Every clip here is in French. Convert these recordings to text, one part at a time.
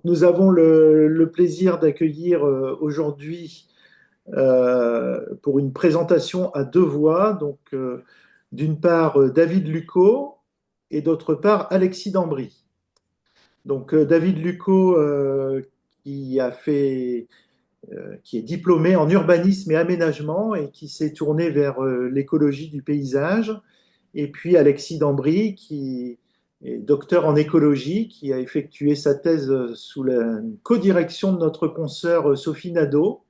Donc nous avons le plaisir d'accueillir aujourd'hui pour une présentation à deux voix, d'une part David Lucot et d'autre part Alexis Dambry. David Lucot qui a fait, qui est diplômé en urbanisme et aménagement et qui s'est tourné vers l'écologie du paysage. Et puis Alexis Dambry, qui est docteur en écologie, qui a effectué sa thèse sous la codirection de notre consoeur Sophie Nadeau,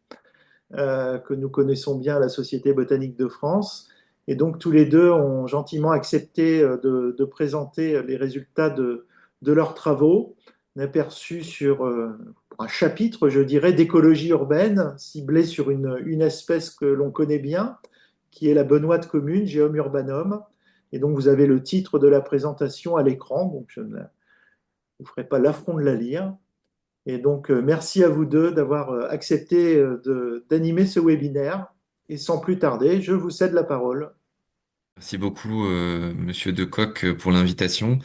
que nous connaissons bien à la Société botanique de France. Et donc tous les deux ont gentiment accepté de présenter les résultats de leurs travaux, un aperçu sur un chapitre, je dirais, d'écologie urbaine, ciblé sur une espèce que l'on connaît bien, qui est la benoîte commune, Geum urbanum. Et donc, vous avez le titre de la présentation à l'écran, donc je ne vous ferai pas l'affront de la lire. Et donc, merci à vous deux d'avoir accepté d'animer ce webinaire. Et sans plus tarder, je vous cède la parole. Merci beaucoup, Monsieur Decoq, pour l'invitation.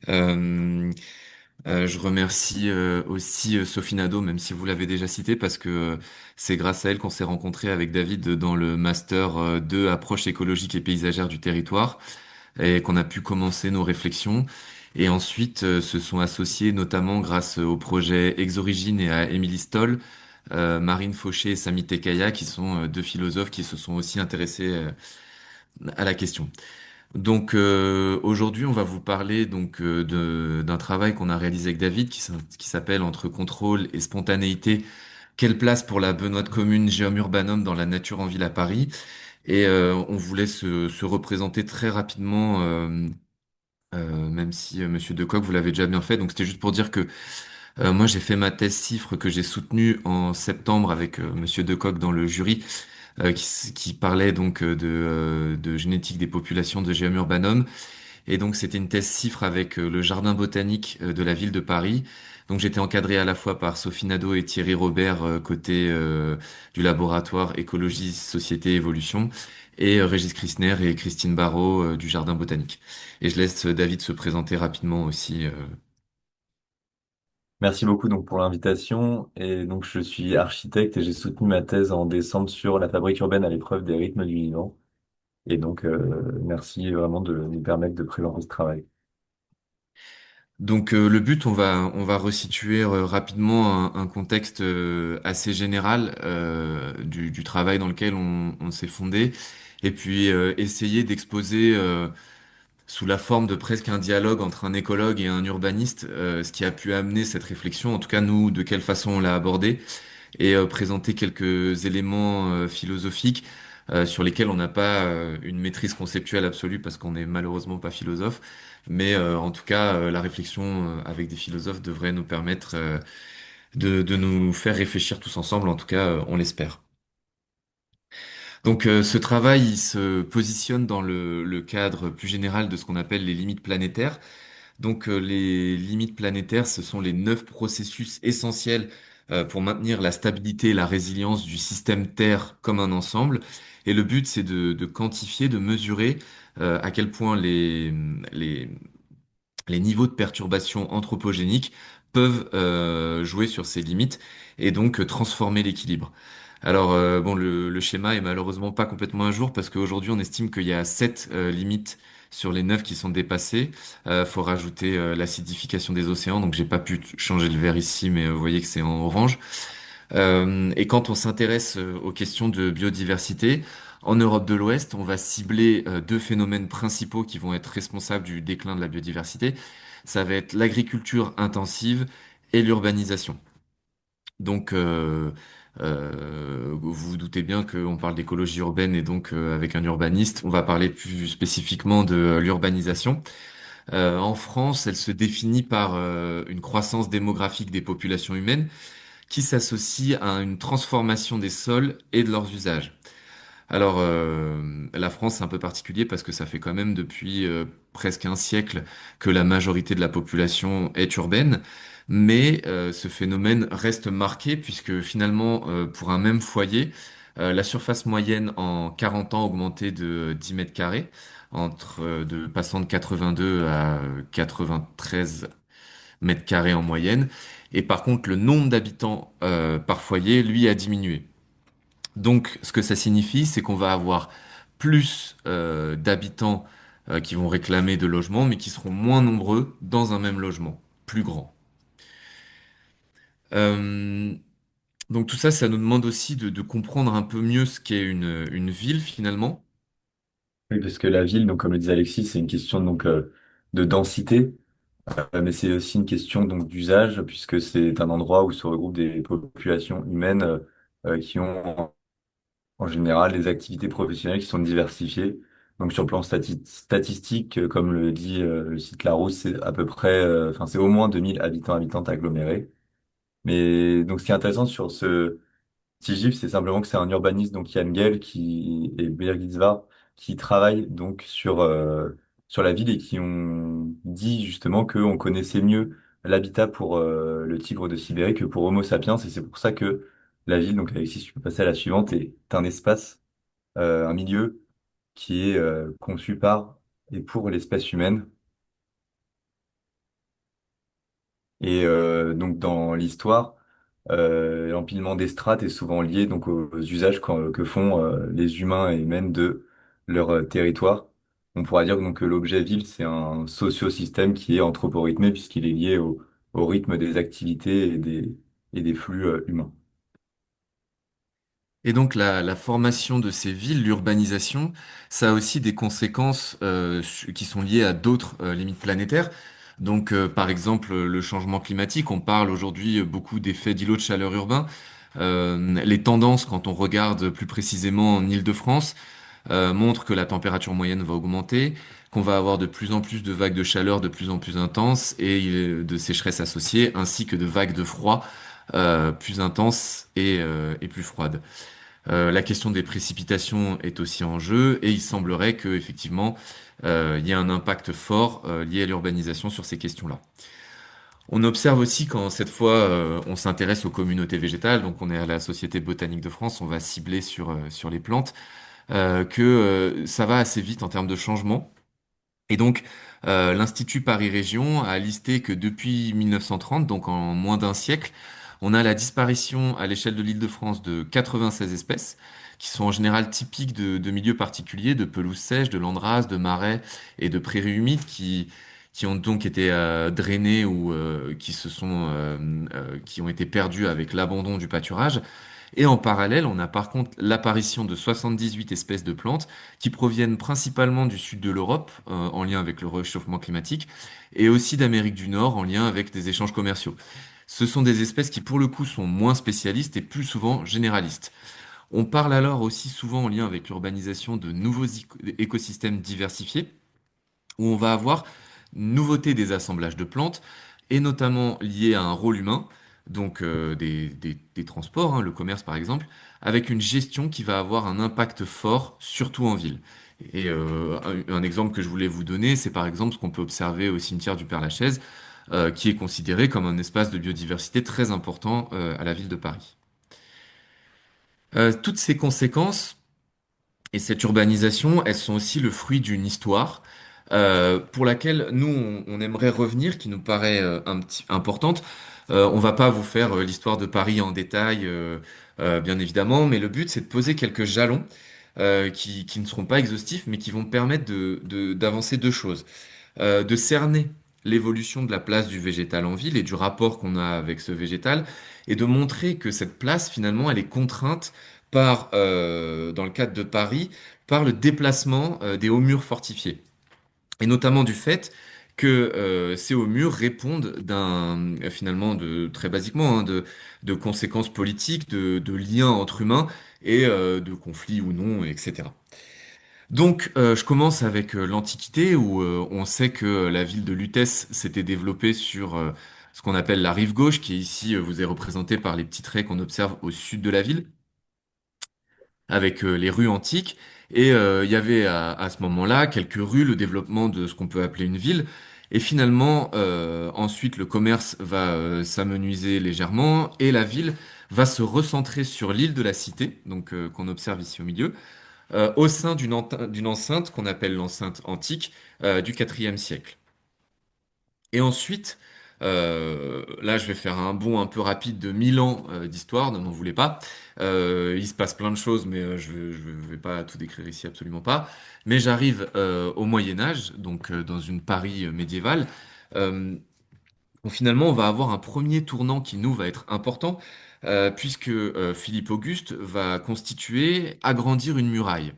Euh, je remercie aussi Sophie Nadeau, même si vous l'avez déjà cité, parce que c'est grâce à elle qu'on s'est rencontré avec David dans le master 2 approche écologique et paysagère du territoire, et qu'on a pu commencer nos réflexions. Et ensuite, se sont associés notamment grâce au projet Ex-Origine et à Émilie Stoll, Marine Fauché et Samy Tekaya, qui sont deux philosophes qui se sont aussi intéressés à la question. Donc aujourd'hui, on va vous parler d'un travail qu'on a réalisé avec David qui s'appelle Entre contrôle et spontanéité, quelle place pour la benoîte commune Geum Urbanum dans la nature en ville à Paris? Et on voulait se représenter très rapidement, même si Monsieur Decoq, vous l'avez déjà bien fait. Donc c'était juste pour dire que moi j'ai fait ma thèse CIFRE que j'ai soutenue en septembre avec Monsieur Decoq dans le jury qui parlait donc de génétique des populations de Geum Urbanum. Et donc c'était une thèse CIFRE avec le jardin botanique de la ville de Paris. Donc j'étais encadré à la fois par Sophie Nadeau et Thierry Robert côté du laboratoire Écologie, Société, Évolution et Régis Christner et Christine Barrault du jardin botanique. Et je laisse David se présenter rapidement aussi. Merci beaucoup donc pour l'invitation. Et donc je suis architecte et j'ai soutenu ma thèse en décembre sur la fabrique urbaine à l'épreuve des rythmes du vivant. Et donc merci vraiment de nous permettre de présenter ce travail. Donc le but, on va resituer rapidement un contexte assez général du travail dans lequel on s'est fondé, et puis essayer d'exposer sous la forme de presque un dialogue entre un écologue et un urbaniste ce qui a pu amener cette réflexion, en tout cas nous, de quelle façon on l'a abordée, et présenter quelques éléments philosophiques sur lesquels on n'a pas une maîtrise conceptuelle absolue parce qu'on n'est malheureusement pas philosophe, mais en tout cas la réflexion avec des philosophes devrait nous permettre de nous faire réfléchir tous ensemble, en tout cas on l'espère. Donc ce travail, il se positionne dans le cadre plus général de ce qu'on appelle les limites planétaires. Donc les limites planétaires, ce sont les 9 processus essentiels pour maintenir la stabilité et la résilience du système Terre comme un ensemble. Et le but, c'est de quantifier, de mesurer à quel point les, les niveaux de perturbation anthropogénique peuvent jouer sur ces limites et donc transformer l'équilibre. Alors bon, le schéma est malheureusement pas complètement à jour parce qu'aujourd'hui on estime qu'il y a 7 limites sur les 9 qui sont dépassées. Faut rajouter l'acidification des océans, donc j'ai pas pu changer le vert ici, mais vous voyez que c'est en orange. Et quand on s'intéresse aux questions de biodiversité, en Europe de l'Ouest, on va cibler deux phénomènes principaux qui vont être responsables du déclin de la biodiversité. Ça va être l'agriculture intensive et l'urbanisation. Donc, vous vous doutez bien qu'on parle d'écologie urbaine et donc avec un urbaniste, on va parler plus spécifiquement de l'urbanisation. En France, elle se définit par une croissance démographique des populations humaines qui s'associe à une transformation des sols et de leurs usages. Alors, la France, c'est un peu particulier parce que ça fait quand même depuis presque un siècle que la majorité de la population est urbaine, mais ce phénomène reste marqué puisque finalement, pour un même foyer, la surface moyenne en 40 ans a augmenté de 10 mètres carrés, passant de 82 à 93 mètres carrés en moyenne. Et par contre, le nombre d'habitants par foyer, lui, a diminué. Donc, ce que ça signifie, c'est qu'on va avoir plus d'habitants qui vont réclamer de logements, mais qui seront moins nombreux dans un même logement, plus grand. Euh, donc tout ça, ça nous demande aussi de comprendre un peu mieux ce qu'est une ville finalement. Oui, parce que la ville, donc comme le disait Alexis, c'est une question donc de densité, mais c'est aussi une question donc d'usage, puisque c'est un endroit où se regroupent des populations humaines qui ont en général des activités professionnelles qui sont diversifiées. Donc sur le plan statistique, comme le dit le site Larousse, c'est à peu près, enfin c'est au moins 2000 habitants habitantes agglomérés. Mais donc ce qui est intéressant sur ce TIGIF, c'est simplement que c'est un urbaniste, donc Jan Gehl et Birgit Svart, qui travaillent donc sur la ville et qui ont dit justement qu'on connaissait mieux l'habitat pour le tigre de Sibérie que pour Homo sapiens. Et c'est pour ça que la ville, donc Alexis, si tu peux passer à la suivante, est un espace, un milieu qui est conçu par et pour l'espèce humaine. Et donc dans l'histoire, l'empilement des strates est souvent lié donc aux usages que font les humains et même de leur territoire. On pourra dire donc que l'objet ville, c'est un socio-système qui est anthroporythmé puisqu'il est lié au rythme des activités et des flux humains. Et donc la formation de ces villes, l'urbanisation, ça a aussi des conséquences qui sont liées à d'autres limites planétaires. Donc par exemple le changement climatique, on parle aujourd'hui beaucoup d'effets d'îlots de chaleur urbains. Les tendances, quand on regarde plus précisément en Île-de-France, montrent que la température moyenne va augmenter, qu'on va avoir de plus en plus de vagues de chaleur de plus en plus intenses et de sécheresse associées, ainsi que de vagues de froid plus intenses et plus froides. La question des précipitations est aussi en jeu et il semblerait que effectivement il y a un impact fort lié à l'urbanisation sur ces questions-là. On observe aussi quand cette fois on s'intéresse aux communautés végétales, donc on est à la Société botanique de France, on va cibler sur les plantes, que ça va assez vite en termes de changement. Et donc, l'Institut Paris Région a listé que depuis 1930, donc en moins d'un siècle, on a la disparition à l'échelle de l'Île-de-France de 96 espèces, qui sont en général typiques de milieux particuliers, de pelouses sèches, de landes rases, de marais et de prairies humides qui ont donc été drainées ou qui ont été perdues avec l'abandon du pâturage. Et en parallèle, on a par contre l'apparition de 78 espèces de plantes qui proviennent principalement du sud de l'Europe, en lien avec le réchauffement climatique, et aussi d'Amérique du Nord, en lien avec des échanges commerciaux. Ce sont des espèces qui, pour le coup, sont moins spécialistes et plus souvent généralistes. On parle alors aussi souvent en lien avec l'urbanisation de nouveaux écosystèmes diversifiés, où on va avoir une nouveauté des assemblages de plantes, et notamment lié à un rôle humain, donc des transports, hein, le commerce par exemple, avec une gestion qui va avoir un impact fort, surtout en ville. Et un exemple que je voulais vous donner, c'est par exemple ce qu'on peut observer au cimetière du Père-Lachaise, qui est considéré comme un espace de biodiversité très important à la ville de Paris. Toutes ces conséquences, et cette urbanisation, elles sont aussi le fruit d'une histoire pour laquelle nous, on aimerait revenir, qui nous paraît un petit importante. On va pas vous faire l'histoire de Paris en détail, bien évidemment, mais le but, c'est de poser quelques jalons qui ne seront pas exhaustifs, mais qui vont permettre d'avancer deux choses. De cerner l'évolution de la place du végétal en ville et du rapport qu'on a avec ce végétal, et de montrer que cette place, finalement, elle est contrainte par, dans le cadre de Paris, par le déplacement des hauts murs fortifiés. Et notamment du fait que ces hauts murs répondent finalement, très basiquement, hein, de conséquences politiques, de liens entre humains et de conflits ou non, etc. Donc, je commence avec l'Antiquité, où on sait que la ville de Lutèce s'était développée sur ce qu'on appelle la rive gauche, qui ici vous est représentée par les petits traits qu'on observe au sud de la ville, avec les rues antiques. Et il y avait à ce moment-là quelques rues, le développement de ce qu'on peut appeler une ville. Et finalement, ensuite, le commerce va s'amenuiser légèrement et la ville va se recentrer sur l'île de la Cité, donc qu'on observe ici au milieu au sein d'une enceinte qu'on appelle l'enceinte antique du IVe siècle. Et ensuite, Là, je vais faire un bond un peu rapide de 1000 ans d'histoire, ne m'en voulez pas. Il se passe plein de choses, mais je vais pas tout décrire ici, absolument pas. Mais j'arrive au Moyen Âge, donc dans une Paris médiévale. Euh, où finalement, on va avoir un premier tournant qui nous va être important, puisque Philippe Auguste va constituer, agrandir une muraille.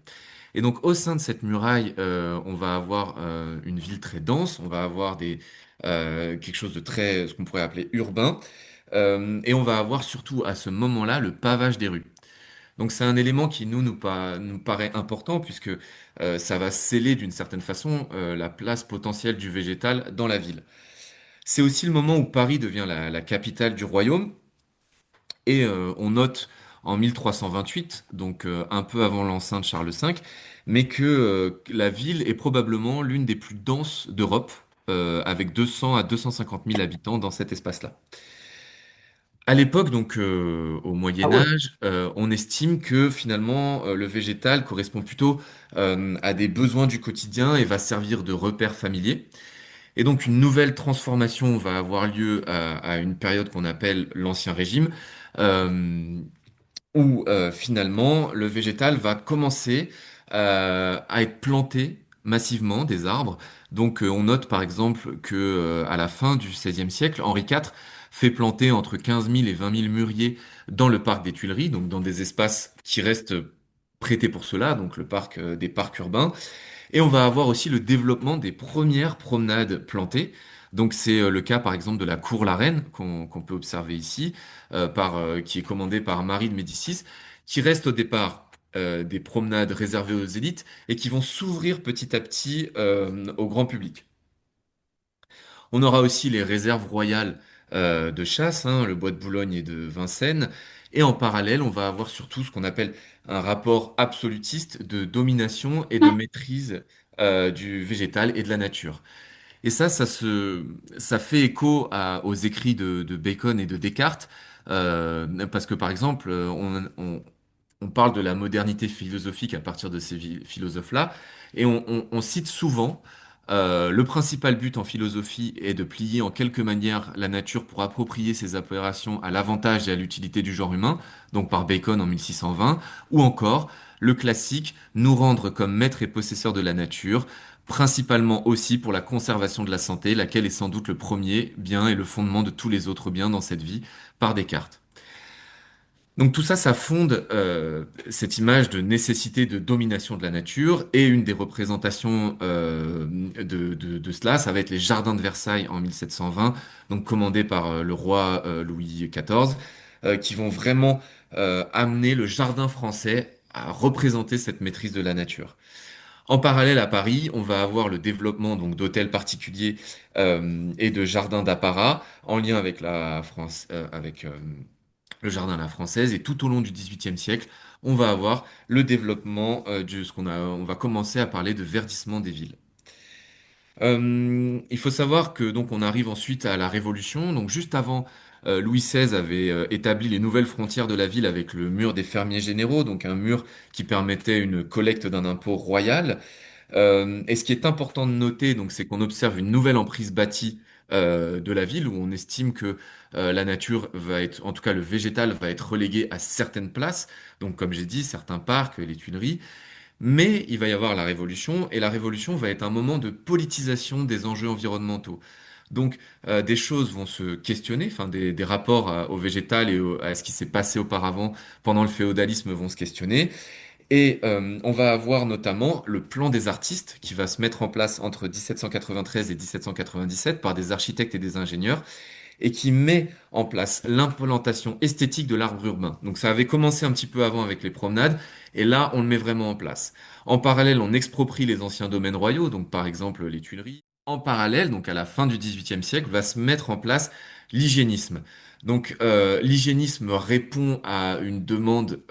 Et donc au sein de cette muraille, on va avoir une ville très dense, on va avoir quelque chose de très, ce qu'on pourrait appeler urbain, et on va avoir surtout à ce moment-là le pavage des rues. Donc c'est un élément qui nous paraît important puisque ça va sceller d'une certaine façon la place potentielle du végétal dans la ville. C'est aussi le moment où Paris devient la capitale du royaume et on note en 1328, donc un peu avant l'enceinte de Charles V, mais que la ville est probablement l'une des plus denses d'Europe, avec 200 à 250 000 habitants dans cet espace-là. À l'époque, donc au Ah Moyen ouais. Âge, on estime que finalement le végétal correspond plutôt à des besoins du quotidien et va servir de repère familier. Et donc une nouvelle transformation va avoir lieu à une période qu'on appelle l'Ancien Régime, euh, où finalement le végétal va commencer à être planté massivement des arbres. Donc on note par exemple que à la fin du XVIe siècle, Henri IV fait planter entre 15 000 et 20 000 mûriers dans le parc des Tuileries, donc dans des espaces qui restent prêtés pour cela, donc le parc des parcs urbains. Et on va avoir aussi le développement des premières promenades plantées. Donc c'est le cas par exemple de la cour la Reine qu'on peut observer ici, qui est commandée par Marie de Médicis, qui reste au départ des promenades réservées aux élites et qui vont s'ouvrir petit à petit au grand public. On aura aussi les réserves royales de chasse, hein, le bois de Boulogne et de Vincennes. Et en parallèle, on va avoir surtout ce qu'on appelle un rapport absolutiste de domination et de maîtrise du végétal et de la nature. Et ça fait écho aux écrits de Bacon et de Descartes, parce que par exemple, on parle de la modernité philosophique à partir de ces philosophes-là, et on cite souvent le principal but en philosophie est de plier en quelque manière la nature pour approprier ses opérations à l'avantage et à l'utilité du genre humain, donc par Bacon en 1620, ou encore le classique nous rendre comme maîtres et possesseurs de la nature, principalement aussi pour la conservation de la santé, laquelle est sans doute le premier bien et le fondement de tous les autres biens dans cette vie, par Descartes. Donc tout ça, ça fonde cette image de nécessité de domination de la nature et une des représentations de cela, ça va être les jardins de Versailles en 1720, donc commandés par le roi Louis XIV, qui vont vraiment amener le jardin français à représenter cette maîtrise de la nature. En parallèle à Paris, on va avoir le développement donc d'hôtels particuliers et de jardins d'apparat en lien avec la France, avec le jardin à la française. Et tout au long du XVIIIe siècle, on va avoir le développement de on va commencer à parler de verdissement des villes. Il faut savoir que donc on arrive ensuite à la Révolution. Donc juste avant, Louis XVI avait établi les nouvelles frontières de la ville avec le mur des fermiers généraux, donc un mur qui permettait une collecte d'un impôt royal. Et ce qui est important de noter, donc, c'est qu'on observe une nouvelle emprise bâtie de la ville où on estime que la nature va être, en tout cas le végétal va être relégué à certaines places. Donc, comme j'ai dit, certains parcs, les Tuileries. Mais il va y avoir la révolution et la révolution va être un moment de politisation des enjeux environnementaux. Donc, des choses vont se questionner, enfin, des rapports au végétal et à ce qui s'est passé auparavant pendant le féodalisme vont se questionner. Et on va avoir notamment le plan des artistes qui va se mettre en place entre 1793 et 1797 par des architectes et des ingénieurs et qui met en place l'implantation esthétique de l'arbre urbain. Donc ça avait commencé un petit peu avant avec les promenades et là on le met vraiment en place. En parallèle, on exproprie les anciens domaines royaux, donc par exemple les Tuileries. En parallèle, donc à la fin du XVIIIe siècle, va se mettre en place l'hygiénisme. Donc l'hygiénisme répond à une demande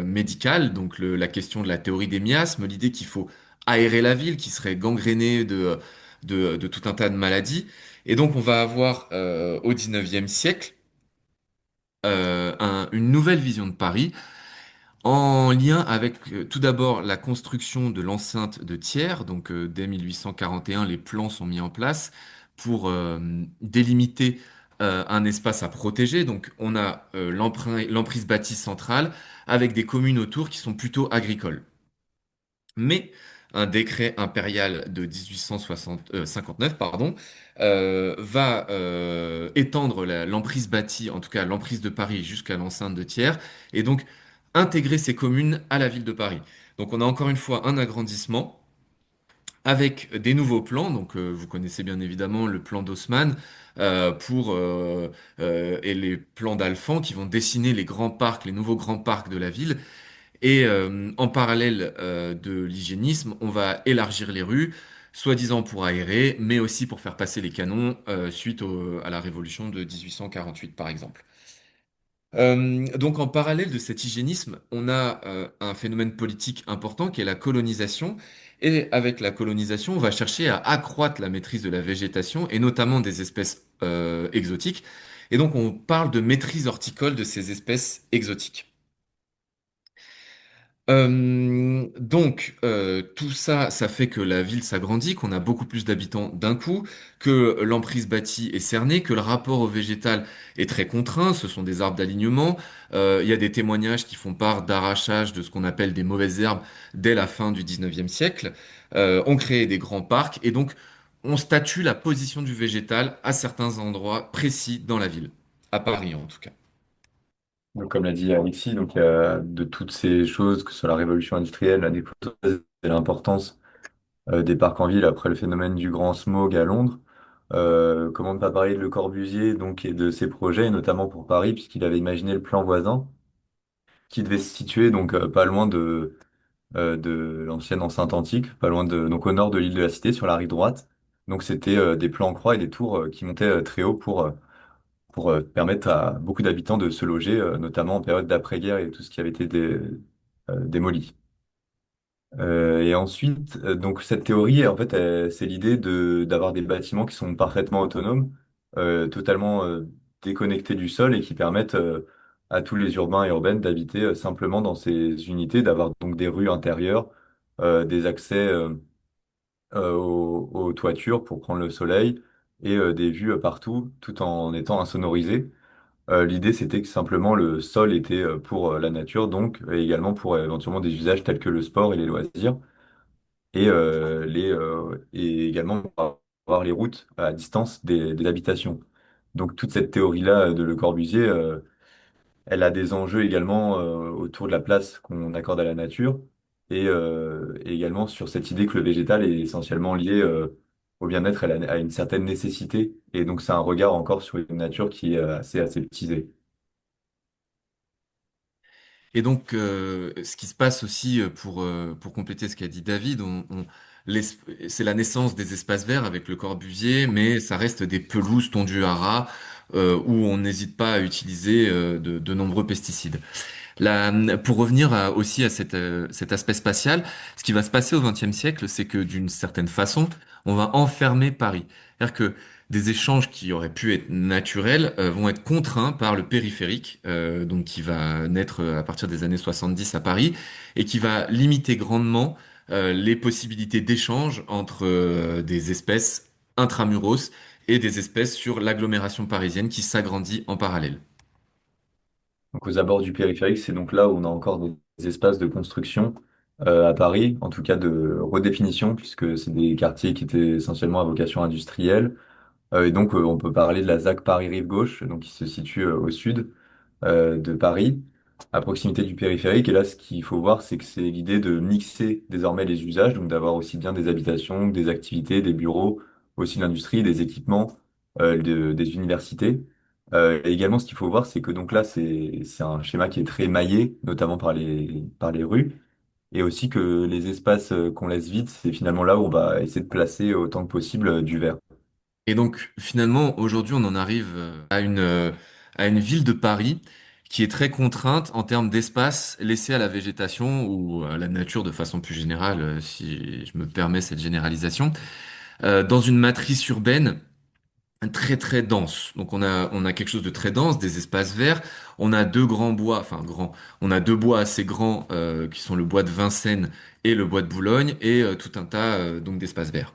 médicale, donc la question de la théorie des miasmes, l'idée qu'il faut aérer la ville qui serait gangrénée de tout un tas de maladies. Et donc on va avoir au XIXe siècle une nouvelle vision de Paris en lien avec tout d'abord la construction de l'enceinte de Thiers. Donc dès 1841, les plans sont mis en place pour délimiter un espace à protéger. Donc on a l'emprise bâtie centrale avec des communes autour qui sont plutôt agricoles. Mais un décret impérial de 1859, pardon, va étendre l'emprise bâtie, en tout cas l'emprise de Paris jusqu'à l'enceinte de Thiers, et donc intégrer ces communes à la ville de Paris. Donc on a encore une fois un agrandissement avec des nouveaux plans. Donc vous connaissez bien évidemment le plan d'Haussmann et les plans d'Alphand qui vont dessiner les grands parcs, les nouveaux grands parcs de la ville. Et en parallèle de l'hygiénisme, on va élargir les rues, soi-disant pour aérer, mais aussi pour faire passer les canons à la Révolution de 1848, par exemple. Donc en parallèle de cet hygiénisme, on a un phénomène politique important qui est la colonisation. Et avec la colonisation, on va chercher à accroître la maîtrise de la végétation et notamment des espèces exotiques. Et donc on parle de maîtrise horticole de ces espèces exotiques. Tout ça, ça fait que la ville s'agrandit, qu'on a beaucoup plus d'habitants d'un coup, que l'emprise bâtie est cernée, que le rapport au végétal est très contraint. Ce sont des arbres d'alignement. Il y a des témoignages qui font part d'arrachage de ce qu'on appelle des mauvaises herbes dès la fin du 19e siècle. On crée des grands parcs et donc on statue la position du végétal à certains endroits précis dans la ville, à Paris en tout cas. Donc, comme l'a dit Alexis, donc, de toutes ces choses, que ce soit la révolution industrielle, la décloisonnance et l'importance des parcs en ville après le phénomène du grand smog à Londres. Comment ne pas parler de Le Corbusier donc, et de ses projets, et notamment pour Paris, puisqu'il avait imaginé le plan voisin, qui devait se situer donc pas loin de l'ancienne enceinte antique, pas loin donc au nord de l'île de la Cité, sur la rive droite. Donc c'était des plans en croix et des tours qui montaient très haut pour permettre à beaucoup d'habitants de se loger, notamment en période d'après-guerre et tout ce qui avait été démoli. Et ensuite, donc cette théorie, en fait, c'est l'idée d'avoir des bâtiments qui sont parfaitement autonomes, totalement déconnectés du sol et qui permettent à tous les urbains et urbaines d'habiter simplement dans ces unités, d'avoir donc des rues intérieures, des accès aux toitures pour prendre le soleil et des vues partout, tout en étant insonorisé. L'idée, c'était que simplement le sol était pour la nature, donc et également pour éventuellement des usages tels que le sport et les loisirs et également pour avoir les routes à distance des habitations. Donc toute cette théorie-là de Le Corbusier, elle a des enjeux également autour de la place qu'on accorde à la nature et également sur cette idée que le végétal est essentiellement lié au bien-être et à une certaine nécessité. Et donc c'est un regard encore sur une nature qui est assez aseptisée. Et donc, ce qui se passe aussi pour compléter ce qu'a dit David, c'est la naissance des espaces verts avec le Corbusier, mais ça reste des pelouses tondues à ras où on n'hésite pas à utiliser de nombreux pesticides. Pour revenir aussi à cet aspect spatial, ce qui va se passer au XXe siècle, c'est que d'une certaine façon, on va enfermer Paris. C'est-à-dire que des échanges qui auraient pu être naturels vont être contraints par le périphérique, donc qui va naître à partir des années 70 à Paris, et qui va limiter grandement les possibilités d'échange entre des espèces intramuros et des espèces sur l'agglomération parisienne qui s'agrandit en parallèle. Donc aux abords du périphérique, c'est donc là où on a encore des espaces de construction à Paris, en tout cas de redéfinition, puisque c'est des quartiers qui étaient essentiellement à vocation industrielle. Et donc on peut parler de la ZAC Paris-Rive Gauche, donc qui se situe au sud de Paris, à proximité du périphérique. Et là, ce qu'il faut voir, c'est que c'est l'idée de mixer désormais les usages, donc d'avoir aussi bien des habitations, des activités, des bureaux, aussi l'industrie, des équipements, des universités. Et également, ce qu'il faut voir, c'est que donc là, c'est un schéma qui est très maillé, notamment par les rues, et aussi que les espaces qu'on laisse vides, c'est finalement là où on va essayer de placer autant que possible du verre. Et donc finalement, aujourd'hui, on en arrive à une ville de Paris qui est très contrainte en termes d'espace laissé à la végétation ou à la nature de façon plus générale, si je me permets cette généralisation, dans une matrice urbaine très très dense. Donc on a quelque chose de très dense, des espaces verts. On a deux grands bois, enfin grands. On a deux bois assez grands qui sont le bois de Vincennes et le bois de Boulogne et tout un tas donc d'espaces verts.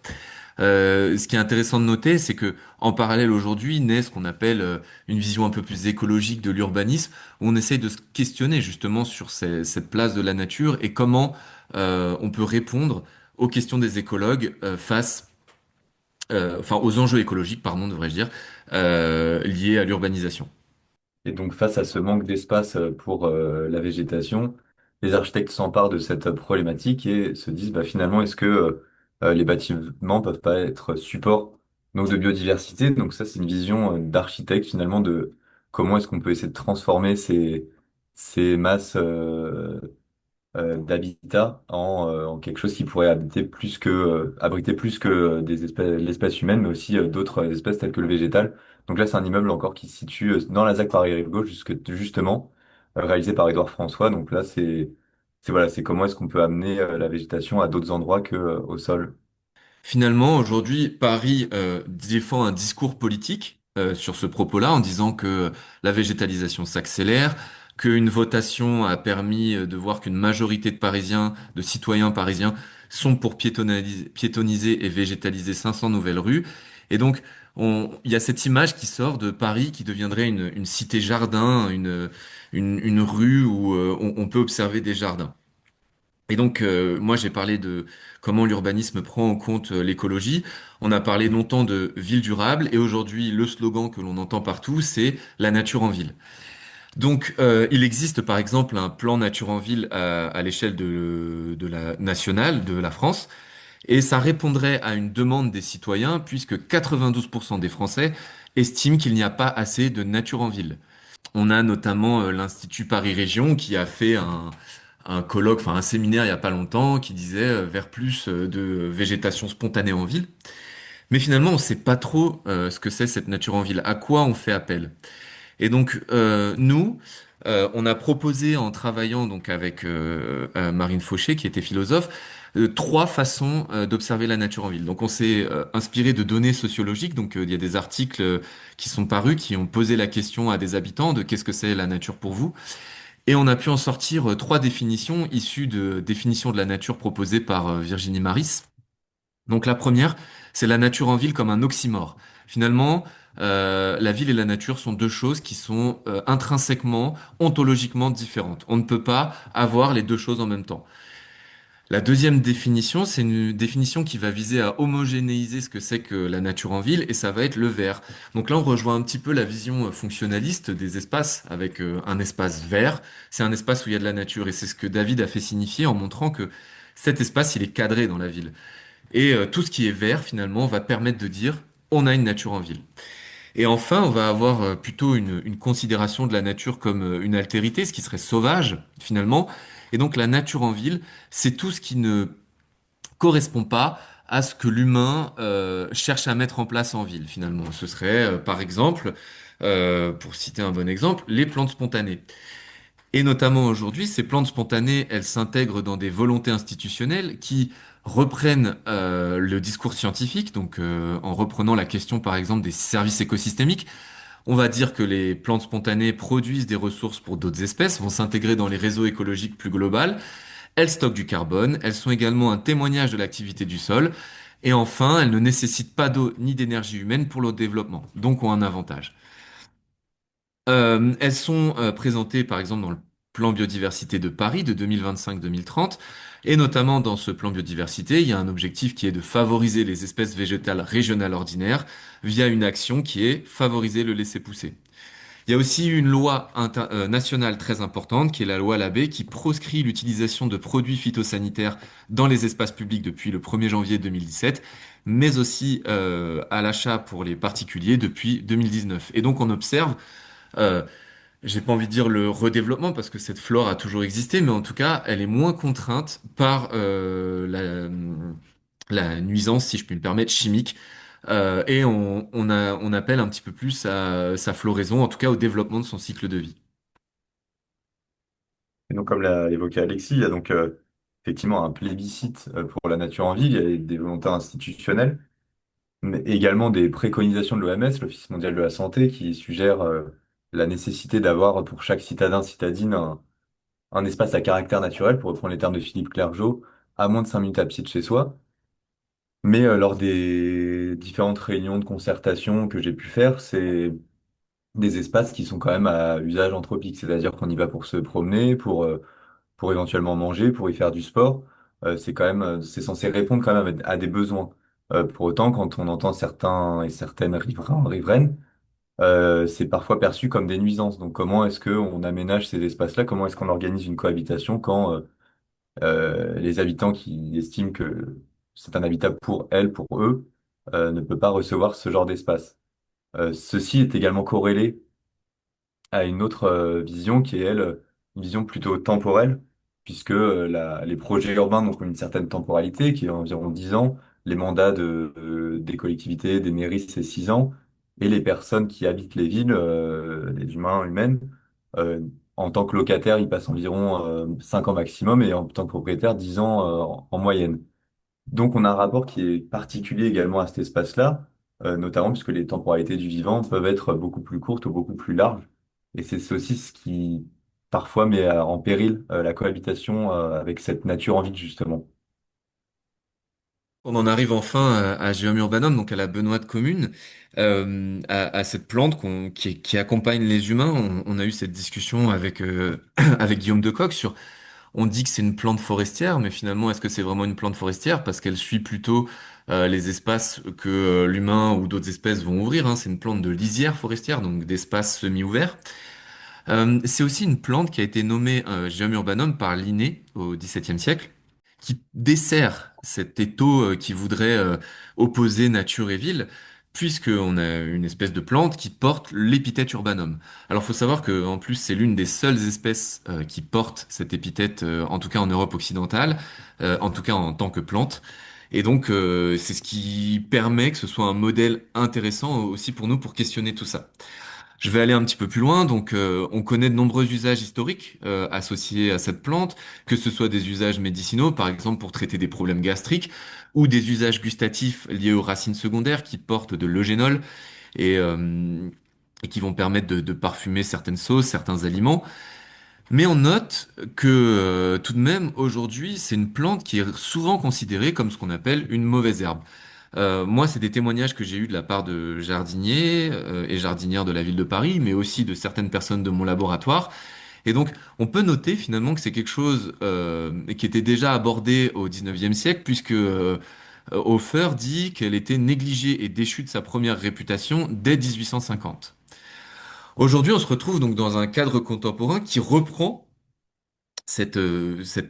Ce qui est intéressant de noter, c'est que en parallèle aujourd'hui naît ce qu'on appelle une vision un peu plus écologique de l'urbanisme, où on essaye de se questionner justement sur cette place de la nature et comment on peut répondre aux questions des écologues enfin aux enjeux écologiques, pardon, devrais-je dire, liés à l'urbanisation. Et donc, face à ce manque d'espace pour la végétation, les architectes s'emparent de cette problématique et se disent, bah, finalement, est-ce que les bâtiments peuvent pas être support donc de biodiversité? Donc ça, c'est une vision d'architecte finalement de comment est-ce qu'on peut essayer de transformer ces masses d'habitat en quelque chose qui pourrait abriter plus que l'espèce humaine, mais aussi d'autres espèces telles que le végétal. Donc là, c'est un immeuble encore qui se situe dans la ZAC Paris-Rive-Gauche, justement, réalisé par Édouard François. Donc là, c'est comment est-ce qu'on peut amener la végétation à d'autres endroits que au sol. Finalement, aujourd'hui, Paris défend un discours politique sur ce propos-là, en disant que la végétalisation s'accélère, qu'une votation a permis de voir qu'une majorité de Parisiens, de citoyens parisiens, sont pour piétoniser et végétaliser 500 nouvelles rues. Et donc, il y a cette image qui sort de Paris qui deviendrait une cité-jardin, une rue où on peut observer des jardins. Et donc, moi, j'ai parlé de comment l'urbanisme prend en compte l'écologie. On a parlé longtemps de ville durable, et aujourd'hui, le slogan que l'on entend partout, c'est la nature en ville. Donc, il existe par exemple un plan nature en ville à l'échelle de la nationale de la France, et ça répondrait à une demande des citoyens, puisque 92% des Français estiment qu'il n'y a pas assez de nature en ville. On a notamment l'Institut Paris Région qui a fait un colloque, enfin un séminaire il y a pas longtemps qui disait vers plus de végétation spontanée en ville. Mais finalement, on ne sait pas trop ce que c'est cette nature en ville, à quoi on fait appel. Et donc nous, on a proposé en travaillant donc avec Marine Fauché, qui était philosophe, trois façons d'observer la nature en ville. Donc on s'est inspiré de données sociologiques. Donc il y a des articles qui sont parus qui ont posé la question à des habitants de qu'est-ce que c'est la nature pour vous. Et on a pu en sortir trois définitions issues de définitions de la nature proposées par Virginie Maris. Donc la première, c'est la nature en ville comme un oxymore. Finalement, la ville et la nature sont deux choses qui sont intrinsèquement, ontologiquement différentes. On ne peut pas avoir les deux choses en même temps. La deuxième définition, c'est une définition qui va viser à homogénéiser ce que c'est que la nature en ville, et ça va être le vert. Donc là, on rejoint un petit peu la vision fonctionnaliste des espaces, avec un espace vert. C'est un espace où il y a de la nature, et c'est ce que David a fait signifier en montrant que cet espace, il est cadré dans la ville. Et tout ce qui est vert, finalement, va permettre de dire on a une nature en ville. Et enfin, on va avoir plutôt une considération de la nature comme une altérité, ce qui serait sauvage, finalement. Et donc la nature en ville, c'est tout ce qui ne correspond pas à ce que l'humain cherche à mettre en place en ville, finalement. Ce serait, par exemple, pour citer un bon exemple, les plantes spontanées. Et notamment aujourd'hui, ces plantes spontanées, elles s'intègrent dans des volontés institutionnelles qui reprennent le discours scientifique, donc en reprenant la question par exemple des services écosystémiques. On va dire que les plantes spontanées produisent des ressources pour d'autres espèces, vont s'intégrer dans les réseaux écologiques plus globaux. Elles stockent du carbone, elles sont également un témoignage de l'activité du sol. Et enfin, elles ne nécessitent pas d'eau ni d'énergie humaine pour leur développement, donc ont un avantage. Elles sont présentées par exemple dans le plan biodiversité de Paris de 2025-2030. Et notamment dans ce plan biodiversité, il y a un objectif qui est de favoriser les espèces végétales régionales ordinaires via une action qui est favoriser le laisser-pousser. Il y a aussi une loi nationale très importante qui est la loi Labbé qui proscrit l'utilisation de produits phytosanitaires dans les espaces publics depuis le 1er janvier 2017, mais aussi à l'achat pour les particuliers depuis 2019. Et donc on observe euh, j'ai pas envie de dire le redéveloppement parce que cette flore a toujours existé, mais en tout cas, elle est moins contrainte par la nuisance, si je puis me permettre, chimique. Et on appelle un petit peu plus à sa floraison, en tout cas au développement de son cycle de vie. Et donc, comme l'a évoqué Alexis, il y a donc effectivement un plébiscite pour la nature en ville, il y a des volontés institutionnelles, mais également des préconisations de l'OMS, l'Office mondial de la santé, qui suggère la nécessité d'avoir pour chaque citadin, citadine, un espace à caractère naturel, pour reprendre les termes de Philippe Clergeau, à moins de 5 minutes à pied de chez soi. Mais lors des différentes réunions de concertation que j'ai pu faire, c'est des espaces qui sont quand même à usage anthropique, c'est-à-dire qu'on y va pour se promener, pour éventuellement manger, pour y faire du sport. C'est quand même, c'est censé répondre quand même à des besoins. Pour autant, quand on entend certains et certaines riverains, riveraines, c'est parfois perçu comme des nuisances. Donc, comment est-ce qu'on aménage ces espaces-là? Comment est-ce qu'on organise une cohabitation quand les habitants qui estiment que c'est un habitat pour elles, pour eux, ne peut pas recevoir ce genre d'espace? Ceci est également corrélé à une autre vision qui est, elle, une vision plutôt temporelle, puisque les projets urbains donc, ont une certaine temporalité, qui est environ 10 ans. Les mandats des collectivités, des mairies, c'est 6 ans. Et les personnes qui habitent les villes, les humains, humaines, euh, en tant que locataires, ils passent environ 5 ans maximum, et en tant que propriétaire, 10 ans en moyenne. Donc, on a un rapport qui est particulier également à cet espace-là, notamment puisque les temporalités du vivant peuvent être beaucoup plus courtes ou beaucoup plus larges. Et c'est aussi ce qui, parfois, met en péril la cohabitation avec cette nature en ville, justement. On en arrive enfin à Geum Urbanum, donc à la Benoîte commune, à cette plante qui accompagne les humains. On a eu cette discussion avec, avec Guillaume Decoq sur, on dit que c'est une plante forestière, mais finalement, est-ce que c'est vraiment une plante forestière? Parce qu'elle suit plutôt les espaces que l'humain ou d'autres espèces vont ouvrir, hein. C'est une plante de lisière forestière, donc d'espaces semi-ouverts. C'est aussi une plante qui a été nommée Geum urbanum par Linné au XVIIe siècle, qui dessert cet étau qui voudrait opposer nature et ville, puisqu'on a une espèce de plante qui porte l'épithète urbanum. Alors, faut savoir que en plus, c'est l'une des seules espèces qui porte cette épithète, en tout cas en Europe occidentale, en tout cas en tant que plante. Et donc, c'est ce qui permet que ce soit un modèle intéressant aussi pour nous pour questionner tout ça. Je vais aller un petit peu plus loin. Donc, on connaît de nombreux usages historiques associés à cette plante, que ce soit des usages médicinaux, par exemple pour traiter des problèmes gastriques, ou des usages gustatifs liés aux racines secondaires qui portent de l'eugénol et, euh, et qui vont permettre de parfumer certaines sauces, certains aliments. Mais on note que tout de même, aujourd'hui, c'est une plante qui est souvent considérée comme ce qu'on appelle une mauvaise herbe. Moi, c'est des témoignages que j'ai eus de la part de jardiniers et jardinières de la ville de Paris, mais aussi de certaines personnes de mon laboratoire. Et donc, on peut noter finalement que c'est quelque chose qui était déjà abordé au XIXe siècle, puisque Hofer dit qu'elle était négligée et déchue de sa première réputation dès 1850. Aujourd'hui, on se retrouve donc dans un cadre contemporain qui reprend cette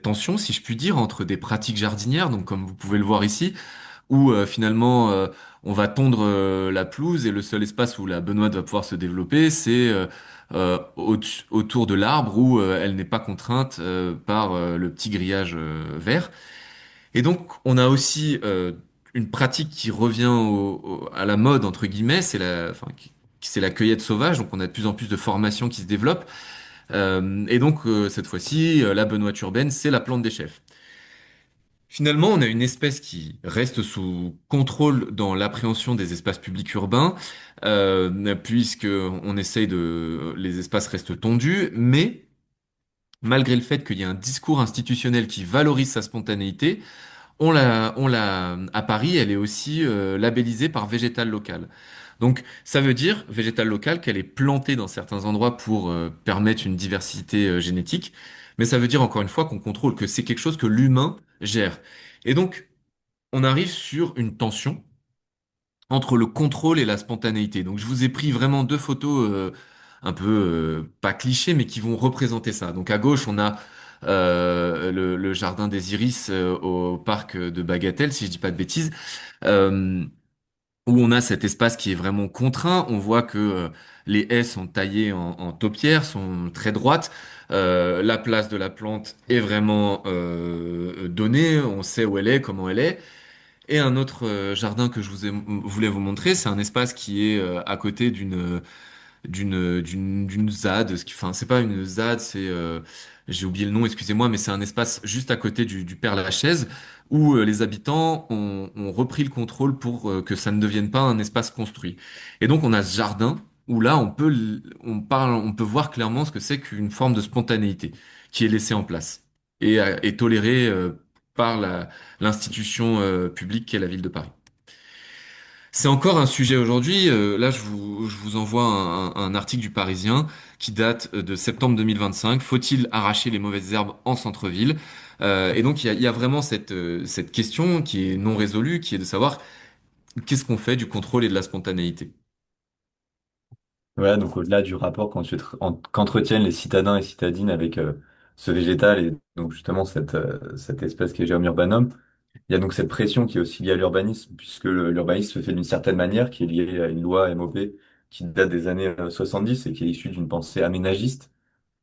tension, si je puis dire, entre des pratiques jardinières, donc comme vous pouvez le voir ici, où finalement on va tondre la pelouse et le seul espace où la benoîte va pouvoir se développer, c'est autour de l'arbre où elle n'est pas contrainte par le petit grillage vert. Et donc on a aussi une pratique qui revient à la mode entre guillemets, c'est la cueillette sauvage. Donc on a de plus en plus de formations qui se développent. Et donc cette fois-ci, la benoîte urbaine, c'est la plante des chefs. Finalement, on a une espèce qui reste sous contrôle dans l'appréhension des espaces publics urbains, puisque on essaye les espaces restent tondus, mais malgré le fait qu'il y a un discours institutionnel qui valorise sa spontanéité, à Paris, elle est aussi labellisée par végétal local. Donc, ça veut dire, végétal local, qu'elle est plantée dans certains endroits pour permettre une diversité génétique, mais ça veut dire encore une fois qu'on contrôle que c'est quelque chose que l'humain gère. Et donc, on arrive sur une tension entre le contrôle et la spontanéité. Donc, je vous ai pris vraiment deux photos un peu pas clichés, mais qui vont représenter ça. Donc, à gauche, on a le jardin des Iris au parc de Bagatelle, si je dis pas de bêtises. Euh, où on a cet espace qui est vraiment contraint. On voit que les haies sont taillées en taupières, sont très droites. La place de la plante est vraiment donnée. On sait où elle est, comment elle est. Et un autre jardin que voulais vous montrer, c'est un espace qui est à côté d'une ZAD. Enfin, c'est pas une ZAD, j'ai oublié le nom, excusez-moi, mais c'est un espace juste à côté du Père Lachaise où les habitants ont repris le contrôle pour que ça ne devienne pas un espace construit. Et donc on a ce jardin où là on peut voir clairement ce que c'est qu'une forme de spontanéité qui est laissée en place et tolérée par l'institution publique qu'est la ville de Paris. C'est encore un sujet aujourd'hui. Là, je vous envoie un article du Parisien qui date de septembre 2025. Faut-il arracher les mauvaises herbes en centre-ville? Et donc, il y a vraiment cette question qui est non résolue, qui est de savoir qu'est-ce qu'on fait du contrôle et de la spontanéité. Voilà, donc au-delà du rapport qu'entretiennent les citadins et citadines avec ce végétal et donc justement cette espèce qui est Geum urbanum, il y a donc cette pression qui est aussi liée à l'urbanisme, puisque l'urbanisme se fait d'une certaine manière, qui est liée à une loi MOP qui date des années 70 et qui est issue d'une pensée aménagiste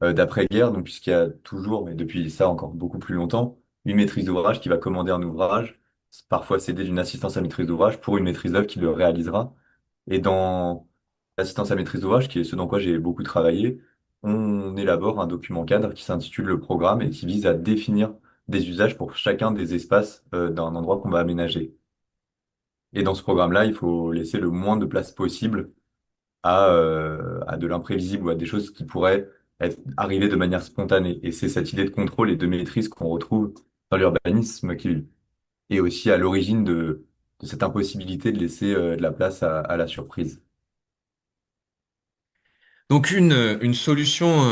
d'après-guerre, donc puisqu'il y a toujours, et depuis ça encore beaucoup plus longtemps, une maîtrise d'ouvrage qui va commander un ouvrage, parfois céder d'une assistance à maîtrise d'ouvrage pour une maîtrise d'œuvre qui le réalisera. Et dans l'assistance à maîtrise d'ouvrage, qui est ce dans quoi j'ai beaucoup travaillé, on élabore un document cadre qui s'intitule le programme et qui vise à définir des usages pour chacun des espaces d'un endroit qu'on va aménager. Et dans ce programme-là, il faut laisser le moins de place possible à de l'imprévisible ou à des choses qui pourraient arriver de manière spontanée. Et c'est cette idée de contrôle et de maîtrise qu'on retrouve dans l'urbanisme qui est aussi à l'origine de cette impossibilité de laisser de la place à la surprise. Donc une solution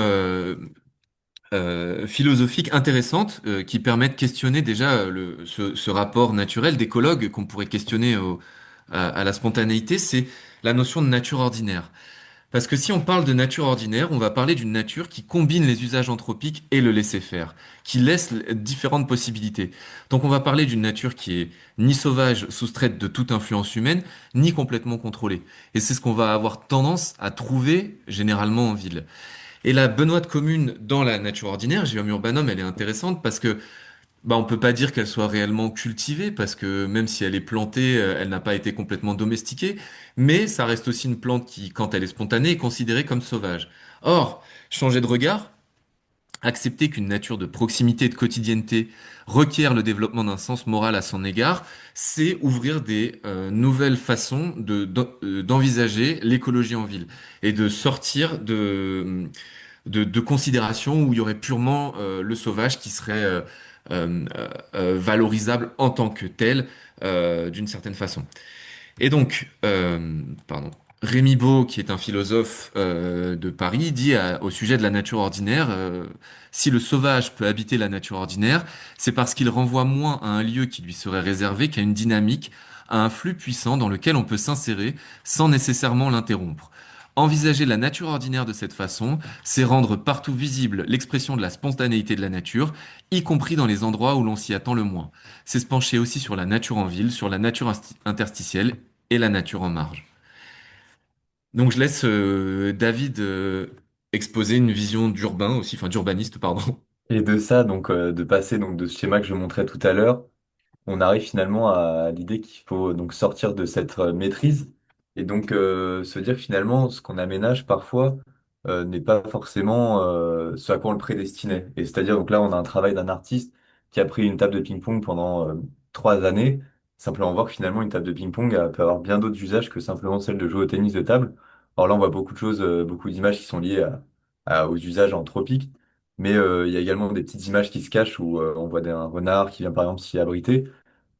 philosophique intéressante qui permet de questionner déjà ce rapport naturel d'écologue qu'on pourrait questionner à la spontanéité, c'est la notion de nature ordinaire. Parce que si on parle de nature ordinaire, on va parler d'une nature qui combine les usages anthropiques et le laisser-faire, qui laisse différentes possibilités. Donc on va parler d'une nature qui est ni sauvage, soustraite de toute influence humaine, ni complètement contrôlée. Et c'est ce qu'on va avoir tendance à trouver généralement en ville. Et la benoîte commune dans la nature ordinaire, Geum urbanum, elle est intéressante parce que on peut pas dire qu'elle soit réellement cultivée parce que même si elle est plantée, elle n'a pas été complètement domestiquée, mais ça reste aussi une plante qui, quand elle est spontanée, est considérée comme sauvage. Or, changer de regard, accepter qu'une nature de proximité et de quotidienneté requiert le développement d'un sens moral à son égard, c'est ouvrir des nouvelles façons d'envisager l'écologie en ville et de sortir de considérations où il y aurait purement le sauvage qui serait valorisable en tant que tel d'une certaine façon. Et donc, pardon, Rémi Beau, qui est un philosophe de Paris, dit au sujet de la nature ordinaire, si le sauvage peut habiter la nature ordinaire, c'est parce qu'il renvoie moins à un lieu qui lui serait réservé qu'à une dynamique, à un flux puissant dans lequel on peut s'insérer sans nécessairement l'interrompre. Envisager la nature ordinaire de cette façon, c'est rendre partout visible l'expression de la spontanéité de la nature, y compris dans les endroits où l'on s'y attend le moins. C'est se pencher aussi sur la nature en ville, sur la nature interstitielle et la nature en marge. Donc je laisse David exposer une vision d'urbain aussi, enfin d'urbaniste, pardon. Et de ça, donc de passer donc de ce schéma que je montrais tout à l'heure, on arrive finalement à l'idée qu'il faut donc sortir de cette maîtrise et donc se dire que finalement ce qu'on aménage parfois n'est pas forcément ce à quoi on le prédestinait. Et c'est-à-dire donc là on a un travail d'un artiste qui a pris une table de ping-pong pendant 3 années, simplement voir que finalement une table de ping-pong peut avoir bien d'autres usages que simplement celle de jouer au tennis de table. Alors là on voit beaucoup de choses, beaucoup d'images qui sont liées aux usages anthropiques. Mais il y a également des petites images qui se cachent où on voit un renard qui vient par exemple s'y abriter.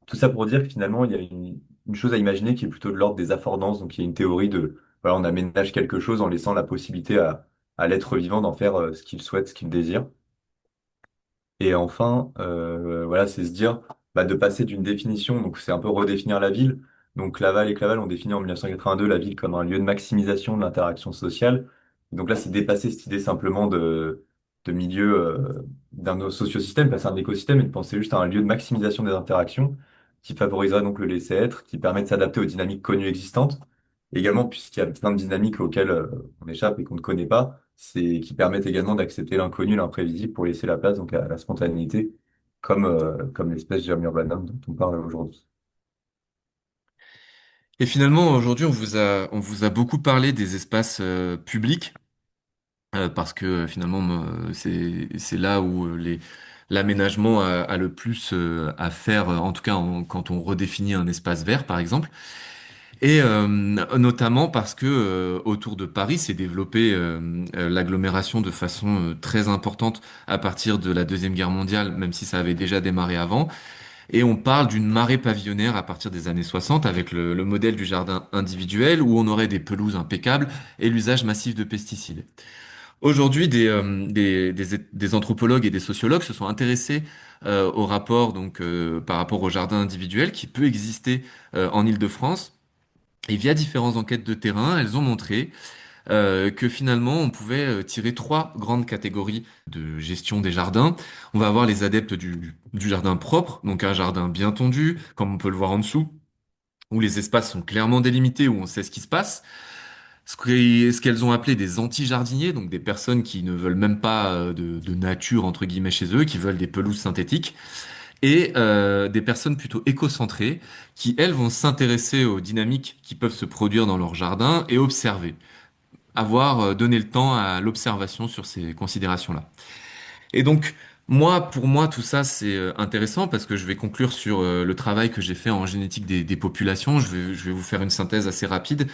Tout ça pour dire que finalement, il y a une chose à imaginer qui est plutôt de l'ordre des affordances. Donc, il y a une théorie de, voilà, on aménage quelque chose en laissant la possibilité à l'être vivant d'en faire ce qu'il souhaite, ce qu'il désire. Et enfin, voilà, c'est se dire de passer d'une définition, donc c'est un peu redéfinir la ville. Donc Laval et Claval ont défini en 1982 la ville comme un lieu de maximisation de l'interaction sociale. Donc là, c'est dépasser cette idée simplement de milieu d'un sociosystème, passer un écosystème et de penser juste à un lieu de maximisation des interactions qui favorisera donc le laisser-être, qui permet de s'adapter aux dynamiques connues existantes. Également, puisqu'il y a plein de dynamiques auxquelles on échappe et qu'on ne connaît pas, c'est qui permettent également d'accepter l'inconnu, l'imprévisible pour laisser la place donc à la spontanéité, comme l'espèce Germ urbanum dont on parle aujourd'hui. Et finalement, aujourd'hui, on vous a beaucoup parlé des espaces publics, parce que finalement, c'est là où l'aménagement a le plus à faire, en tout cas quand on redéfinit un espace vert, par exemple. Et notamment parce que autour de Paris s'est développée l'agglomération de façon très importante à partir de la Deuxième Guerre mondiale, même si ça avait déjà démarré avant. Et on parle d'une marée pavillonnaire à partir des années 60 avec le modèle du jardin individuel où on aurait des pelouses impeccables et l'usage massif de pesticides. Aujourd'hui, des anthropologues et des sociologues se sont intéressés au rapport donc par rapport au jardin individuel qui peut exister en Île-de-France. Et via différentes enquêtes de terrain, elles ont montré que finalement, on pouvait tirer trois grandes catégories de gestion des jardins. On va avoir les adeptes du jardin propre, donc un jardin bien tondu, comme on peut le voir en dessous, où les espaces sont clairement délimités, où on sait ce qui se passe. Ce qu'elles ont appelé des anti-jardiniers, donc des personnes qui ne veulent même pas de nature, entre guillemets, chez eux, qui veulent des pelouses synthétiques et des personnes plutôt éco-centrées qui, elles, vont s'intéresser aux dynamiques qui peuvent se produire dans leur jardin et observer, avoir donné le temps à l'observation sur ces considérations-là. Et donc, pour moi, tout ça, c'est intéressant parce que je vais conclure sur le travail que j'ai fait en génétique des populations. Je vais vous faire une synthèse assez rapide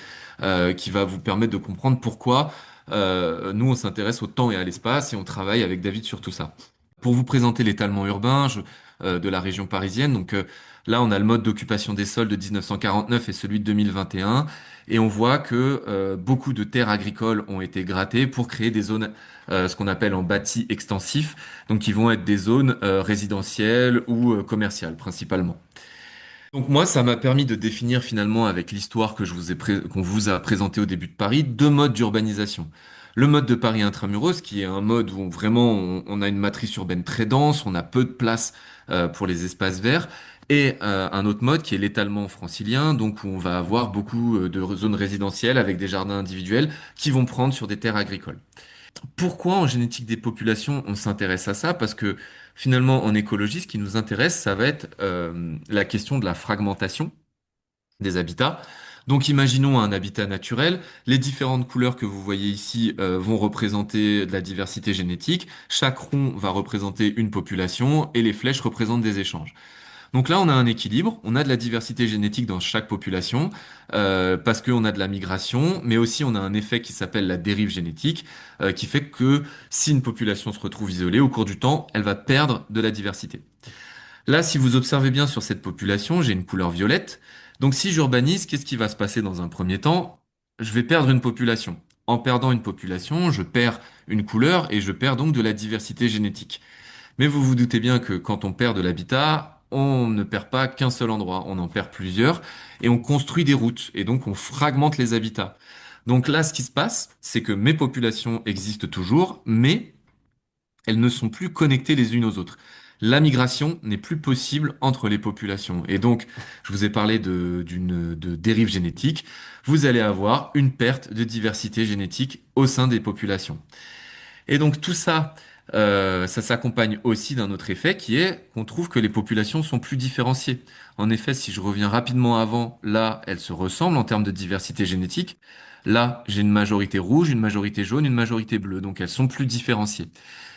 qui va vous permettre de comprendre pourquoi nous, on s'intéresse au temps et à l'espace et on travaille avec David sur tout ça. Pour vous présenter l'étalement urbain de la région parisienne, donc là, on a le mode d'occupation des sols de 1949 et celui de 2021. Et on voit que beaucoup de terres agricoles ont été grattées pour créer des zones, ce qu'on appelle en bâti extensif, donc qui vont être des zones résidentielles ou commerciales principalement. Donc moi, ça m'a permis de définir finalement avec l'histoire que qu'on vous a présenté au début de Paris, deux modes d'urbanisation. Le mode de Paris intramuros, qui est un mode où vraiment on a une matrice urbaine très dense, on a peu de place pour les espaces verts, et un autre mode qui est l'étalement francilien, donc où on va avoir beaucoup de zones résidentielles avec des jardins individuels qui vont prendre sur des terres agricoles. Pourquoi en génétique des populations on s'intéresse à ça? Parce que finalement en écologie, ce qui nous intéresse, ça va être la question de la fragmentation des habitats. Donc imaginons un habitat naturel, les différentes couleurs que vous voyez ici vont représenter de la diversité génétique, chaque rond va représenter une population et les flèches représentent des échanges. Donc là, on a un équilibre, on a de la diversité génétique dans chaque population, parce qu'on a de la migration, mais aussi on a un effet qui s'appelle la dérive génétique, qui fait que si une population se retrouve isolée, au cours du temps, elle va perdre de la diversité. Là, si vous observez bien sur cette population, j'ai une couleur violette. Donc si j'urbanise, qu'est-ce qui va se passer dans un premier temps? Je vais perdre une population. En perdant une population, je perds une couleur et je perds donc de la diversité génétique. Mais vous vous doutez bien que quand on perd de l'habitat, on ne perd pas qu'un seul endroit, on en perd plusieurs et on construit des routes et donc on fragmente les habitats. Donc là, ce qui se passe, c'est que mes populations existent toujours, mais elles ne sont plus connectées les unes aux autres. La migration n'est plus possible entre les populations. Et donc, je vous ai parlé de dérive génétique. Vous allez avoir une perte de diversité génétique au sein des populations. Et donc tout ça, ça s'accompagne aussi d'un autre effet qui est qu'on trouve que les populations sont plus différenciées. En effet, si je reviens rapidement avant, là, elles se ressemblent en termes de diversité génétique. Là, j'ai une majorité rouge, une majorité jaune, une majorité bleue, donc elles sont plus différenciées.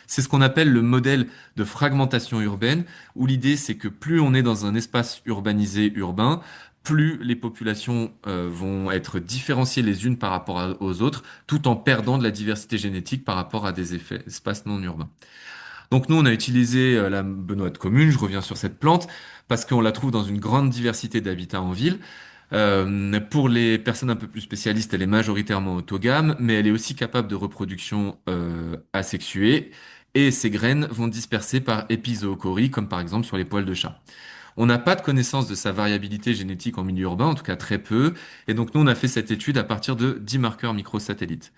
C'est ce qu'on appelle le modèle de fragmentation urbaine, où l'idée c'est que plus on est dans un espace urbanisé urbain, plus les populations vont être différenciées les unes par rapport aux autres, tout en perdant de la diversité génétique par rapport à des effets, espaces non urbains. Donc nous, on a utilisé la benoîte commune, je reviens sur cette plante, parce qu'on la trouve dans une grande diversité d'habitats en ville. Pour les personnes un peu plus spécialistes, elle est majoritairement autogame, mais elle est aussi capable de reproduction asexuée, et ses graines vont disperser par épizoochorie, comme par exemple sur les poils de chat. On n'a pas de connaissance de sa variabilité génétique en milieu urbain, en tout cas très peu, et donc nous on a fait cette étude à partir de 10 marqueurs microsatellites.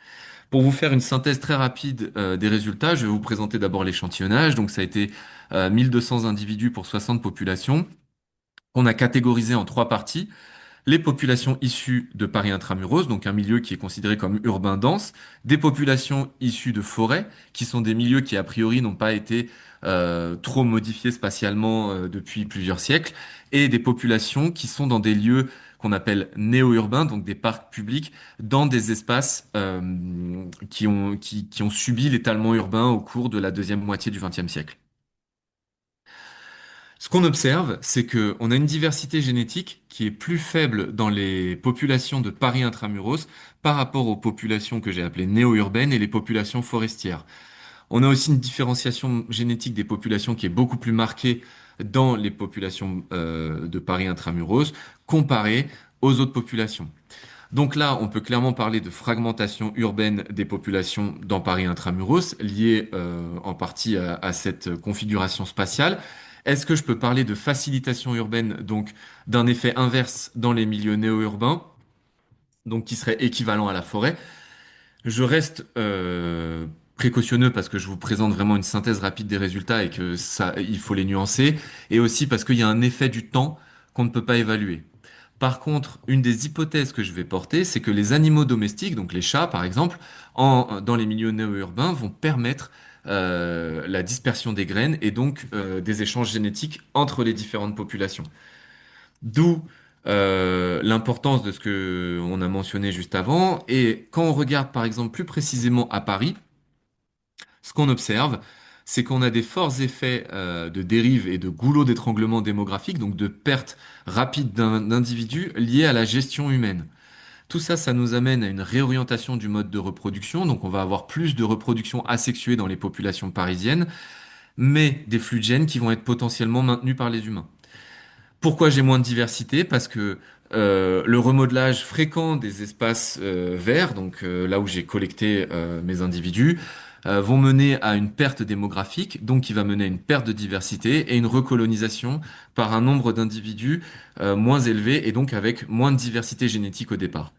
Pour vous faire une synthèse très rapide des résultats, je vais vous présenter d'abord l'échantillonnage. Donc ça a été 1200 individus pour 60 populations. On a catégorisé en trois parties les populations issues de Paris intramuros, donc un milieu qui est considéré comme urbain dense, des populations issues de forêts, qui sont des milieux qui a priori n'ont pas été trop modifiés spatialement depuis plusieurs siècles, et des populations qui sont dans des lieux qu'on appelle néo-urbains, donc des parcs publics, dans des espaces qui ont subi l'étalement urbain au cours de la deuxième moitié du XXe siècle. Ce qu'on observe, c'est que on a une diversité génétique qui est plus faible dans les populations de Paris intramuros par rapport aux populations que j'ai appelées néo-urbaines et les populations forestières. On a aussi une différenciation génétique des populations qui est beaucoup plus marquée dans les populations de Paris intramuros comparée aux autres populations. Donc là, on peut clairement parler de fragmentation urbaine des populations dans Paris intramuros, liée en partie à cette configuration spatiale. Est-ce que je peux parler de facilitation urbaine, donc d'un effet inverse dans les milieux néo-urbains, donc qui serait équivalent à la forêt? Je reste précautionneux parce que je vous présente vraiment une synthèse rapide des résultats et que ça, il faut les nuancer, et aussi parce qu'il y a un effet du temps qu'on ne peut pas évaluer. Par contre, une des hypothèses que je vais porter, c'est que les animaux domestiques, donc les chats par exemple, dans les milieux néo-urbains, vont permettre la dispersion des graines et donc des échanges génétiques entre les différentes populations. D'où l'importance de ce que on a mentionné juste avant. Et quand on regarde par exemple plus précisément à Paris, ce qu'on observe, c'est qu'on a des forts effets de dérive et de goulot d'étranglement démographique, donc de perte rapide d'individus liés à la gestion humaine. Tout ça, ça nous amène à une réorientation du mode de reproduction, donc on va avoir plus de reproduction asexuée dans les populations parisiennes, mais des flux de gènes qui vont être potentiellement maintenus par les humains. Pourquoi j'ai moins de diversité? Parce que le remodelage fréquent des espaces verts, donc là où j'ai collecté mes individus, vont mener à une perte démographique, donc qui va mener à une perte de diversité et une recolonisation par un nombre d'individus moins élevé et donc avec moins de diversité génétique au départ.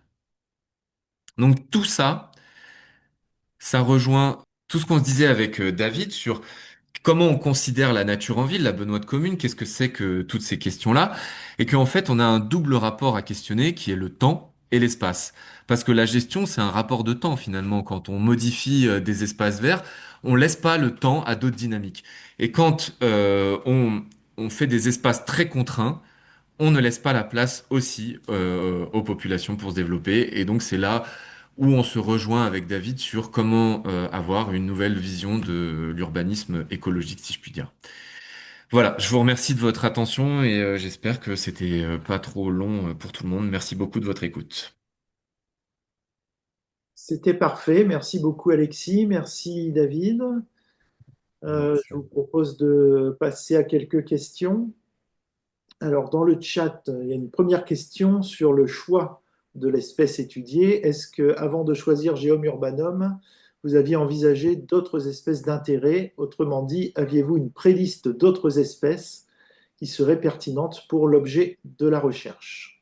Donc tout ça, ça rejoint tout ce qu'on se disait avec David sur comment on considère la nature en ville, la benoîte commune, qu'est-ce que c'est que toutes ces questions-là, et qu'en fait on a un double rapport à questionner qui est le temps et l'espace. Parce que la gestion, c'est un rapport de temps finalement. Quand on modifie des espaces verts, on laisse pas le temps à d'autres dynamiques. Et quand on fait des espaces très contraints, on ne laisse pas la place aussi aux populations pour se développer. Et donc c'est là où on se rejoint avec David sur comment avoir une nouvelle vision de l'urbanisme écologique, si je puis dire. Voilà, je vous remercie de votre attention et j'espère que c'était pas trop long pour tout le monde. Merci beaucoup de votre écoute. C'était parfait. Merci beaucoup, Alexis. Merci, David. Je Merci. vous propose de passer à quelques questions. Alors, dans le chat, il y a une première question sur le choix de l'espèce étudiée. Est-ce que, avant de choisir Geum urbanum, vous aviez envisagé d'autres espèces d'intérêt? Autrement dit, aviez-vous une préliste d'autres espèces qui seraient pertinentes pour l'objet de la recherche?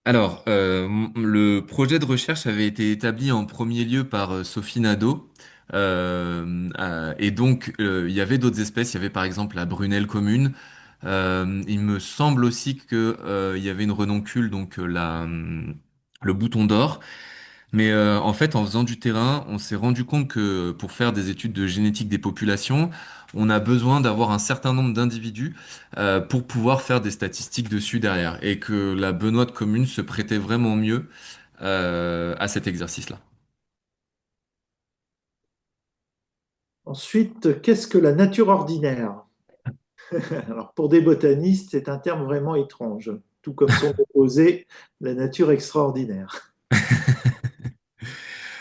Alors, le projet de recherche avait été établi en premier lieu par Sophie Nadeau. Et donc, il y avait d'autres espèces. Il y avait par exemple la brunelle commune. Il me semble aussi que, il y avait une renoncule, donc le bouton d'or. Mais en fait, en faisant du terrain, on s'est rendu compte que pour faire des études de génétique des populations, on a besoin d'avoir un certain nombre d'individus pour pouvoir faire des statistiques dessus derrière, et que la benoîte commune se prêtait vraiment mieux à cet exercice-là. Ensuite, qu'est-ce que la nature ordinaire? Alors, pour des botanistes, c'est un terme vraiment étrange, tout comme son opposé, la nature extraordinaire.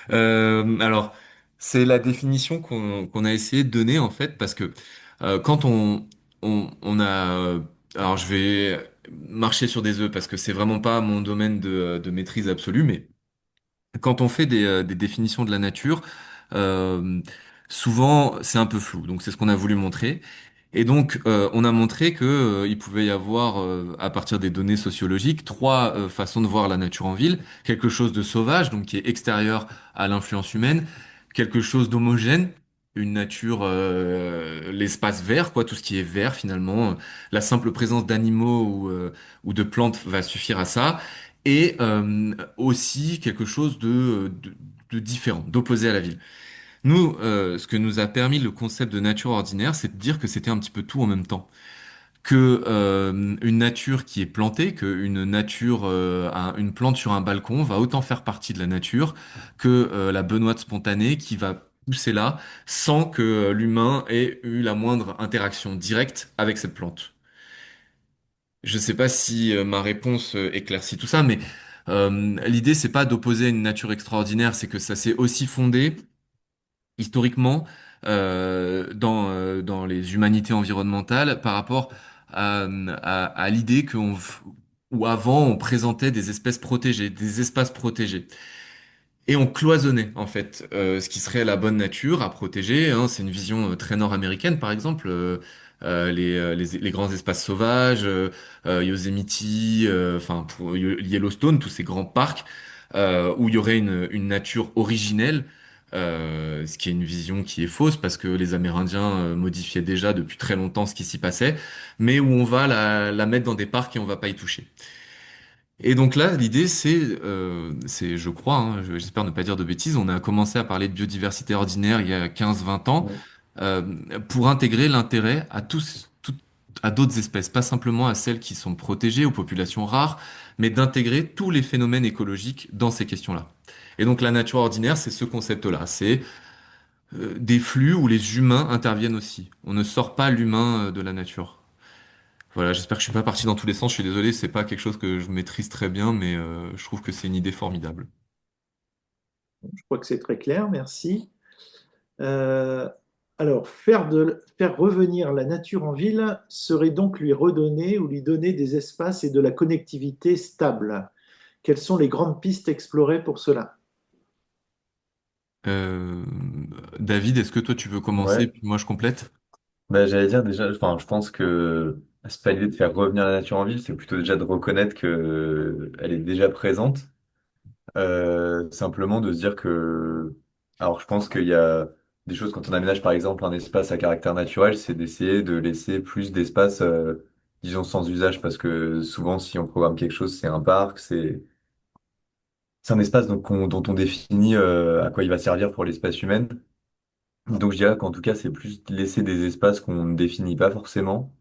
Alors, c'est la définition qu'on a essayé de donner en fait, parce que quand on a, alors je vais marcher sur des œufs parce que c'est vraiment pas mon domaine de maîtrise absolue, mais quand on fait des définitions de la nature, euh, souvent c'est un peu flou. Donc c'est ce qu'on a voulu montrer. Et donc on a montré que il pouvait y avoir, à partir des données sociologiques, trois façons de voir la nature en ville. Quelque chose de sauvage, donc qui est extérieur à l'influence humaine. Quelque chose d'homogène, une nature, l'espace vert, quoi, tout ce qui est vert finalement. La simple présence d'animaux ou de plantes va suffire à ça, et aussi quelque chose de différent, d'opposé à la ville. Nous, ce que nous a permis le concept de nature ordinaire, c'est de dire que c'était un petit peu tout en même temps. Que une nature qui est plantée, que une nature, une plante sur un balcon va autant faire partie de la nature que la benoîte spontanée qui va poussé là sans que l'humain ait eu la moindre interaction directe avec cette plante. Je sais pas si ma réponse éclaircit tout ça, mais l'idée c'est pas d'opposer une nature extraordinaire, c'est que ça s'est aussi fondé historiquement dans les humanités environnementales par rapport à l'idée où avant on présentait des espèces protégées, des espaces protégés. Et on cloisonnait en fait ce qui serait la bonne nature à protéger, hein. C'est une vision très nord-américaine par exemple, les grands espaces sauvages, Yosemite, enfin pour Yellowstone, tous ces grands parcs où il y aurait une nature originelle, ce qui est une vision qui est fausse parce que les Amérindiens modifiaient déjà depuis très longtemps ce qui s'y passait, mais où on va la mettre dans des parcs et on va pas y toucher. Et donc là, l'idée, je crois, hein, j'espère ne pas dire de bêtises, on a commencé à parler de biodiversité ordinaire il y a 15-20 ans, Ouais. euh, pour intégrer l'intérêt à d'autres espèces, pas simplement à celles qui sont protégées, aux populations rares, mais d'intégrer tous les phénomènes écologiques dans ces questions-là. Et donc la nature ordinaire, c'est ce concept-là, c'est des flux où les humains interviennent aussi. On ne sort pas l'humain de la nature. Voilà, j'espère que je suis pas parti dans tous les sens. Je suis désolé, c'est pas quelque chose que je maîtrise très bien, mais je trouve que c'est une idée formidable. Je crois que c'est très clair, merci. Euh, alors, faire revenir la nature en ville serait donc lui redonner ou lui donner des espaces et de la connectivité stable. Quelles sont les grandes pistes explorées pour cela? Euh, David, est-ce que toi tu veux commencer, Ouais. puis moi je complète? Bah, j'allais dire déjà, enfin, je pense que c'est pas l'idée de faire revenir la nature en ville, c'est plutôt déjà de reconnaître que elle est déjà présente. Simplement de se dire que, alors je pense qu'il y a des choses quand on aménage par exemple un espace à caractère naturel, c'est d'essayer de laisser plus d'espace, disons sans usage, parce que souvent si on programme quelque chose, c'est un parc, c'est un espace donc, dont on définit à quoi il va servir pour l'espèce humaine. Donc je dirais qu'en tout cas c'est plus laisser des espaces qu'on ne définit pas forcément.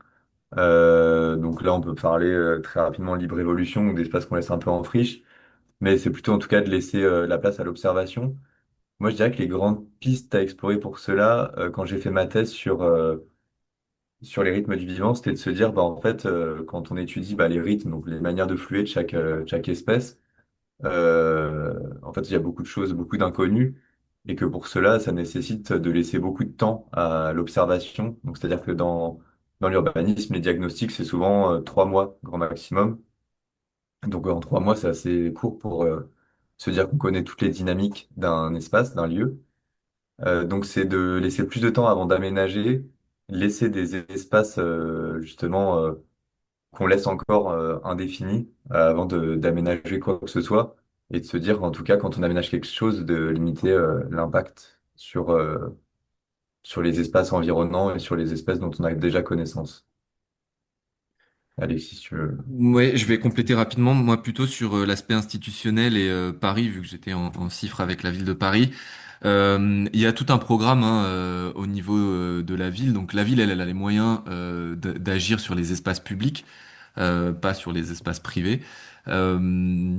Donc là on peut parler très rapidement de libre évolution ou d'espaces qu'on laisse un peu en friche, mais c'est plutôt en tout cas de laisser la place à l'observation. Moi, je dirais que les grandes pistes à explorer pour cela, quand j'ai fait ma thèse sur les rythmes du vivant, c'était de se dire, bah, en fait, quand on étudie bah, les rythmes, donc les manières de fluer de chaque espèce, en fait, il y a beaucoup de choses, beaucoup d'inconnus, et que pour cela, ça nécessite de laisser beaucoup de temps à l'observation. Donc, c'est-à-dire que dans l'urbanisme, les diagnostics, c'est souvent 3 mois, grand maximum. Donc, en 3 mois, c'est assez court pour se dire qu'on connaît toutes les dynamiques d'un espace, d'un lieu. Donc c'est de laisser plus de temps avant d'aménager, laisser des espaces justement qu'on laisse encore indéfinis avant d'aménager quoi que ce soit et de se dire en tout cas quand on aménage quelque chose de limiter l'impact sur les espaces environnants et sur les espèces dont on a déjà connaissance. Alexis, si tu veux. Ouais, je vais compléter rapidement, moi plutôt sur l'aspect institutionnel et Paris, vu que j'étais en cifre avec la ville de Paris. Il y a tout un programme hein, au niveau de la ville. Donc la ville, elle a les moyens d'agir sur les espaces publics, pas sur les espaces privés. Euh,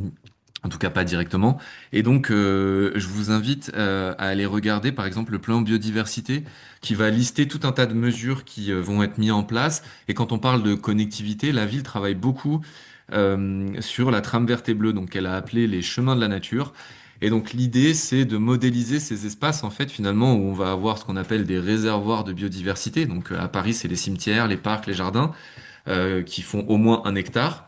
En tout cas, pas directement. Et donc, je vous invite à aller regarder, par exemple, le plan biodiversité, qui va lister tout un tas de mesures qui vont être mises en place. Et quand on parle de connectivité, la ville travaille beaucoup sur la trame verte et bleue, donc elle a appelé les chemins de la nature. Et donc, l'idée, c'est de modéliser ces espaces, en fait, finalement, où on va avoir ce qu'on appelle des réservoirs de biodiversité. Donc, à Paris, c'est les cimetières, les parcs, les jardins, qui font au moins 1 hectare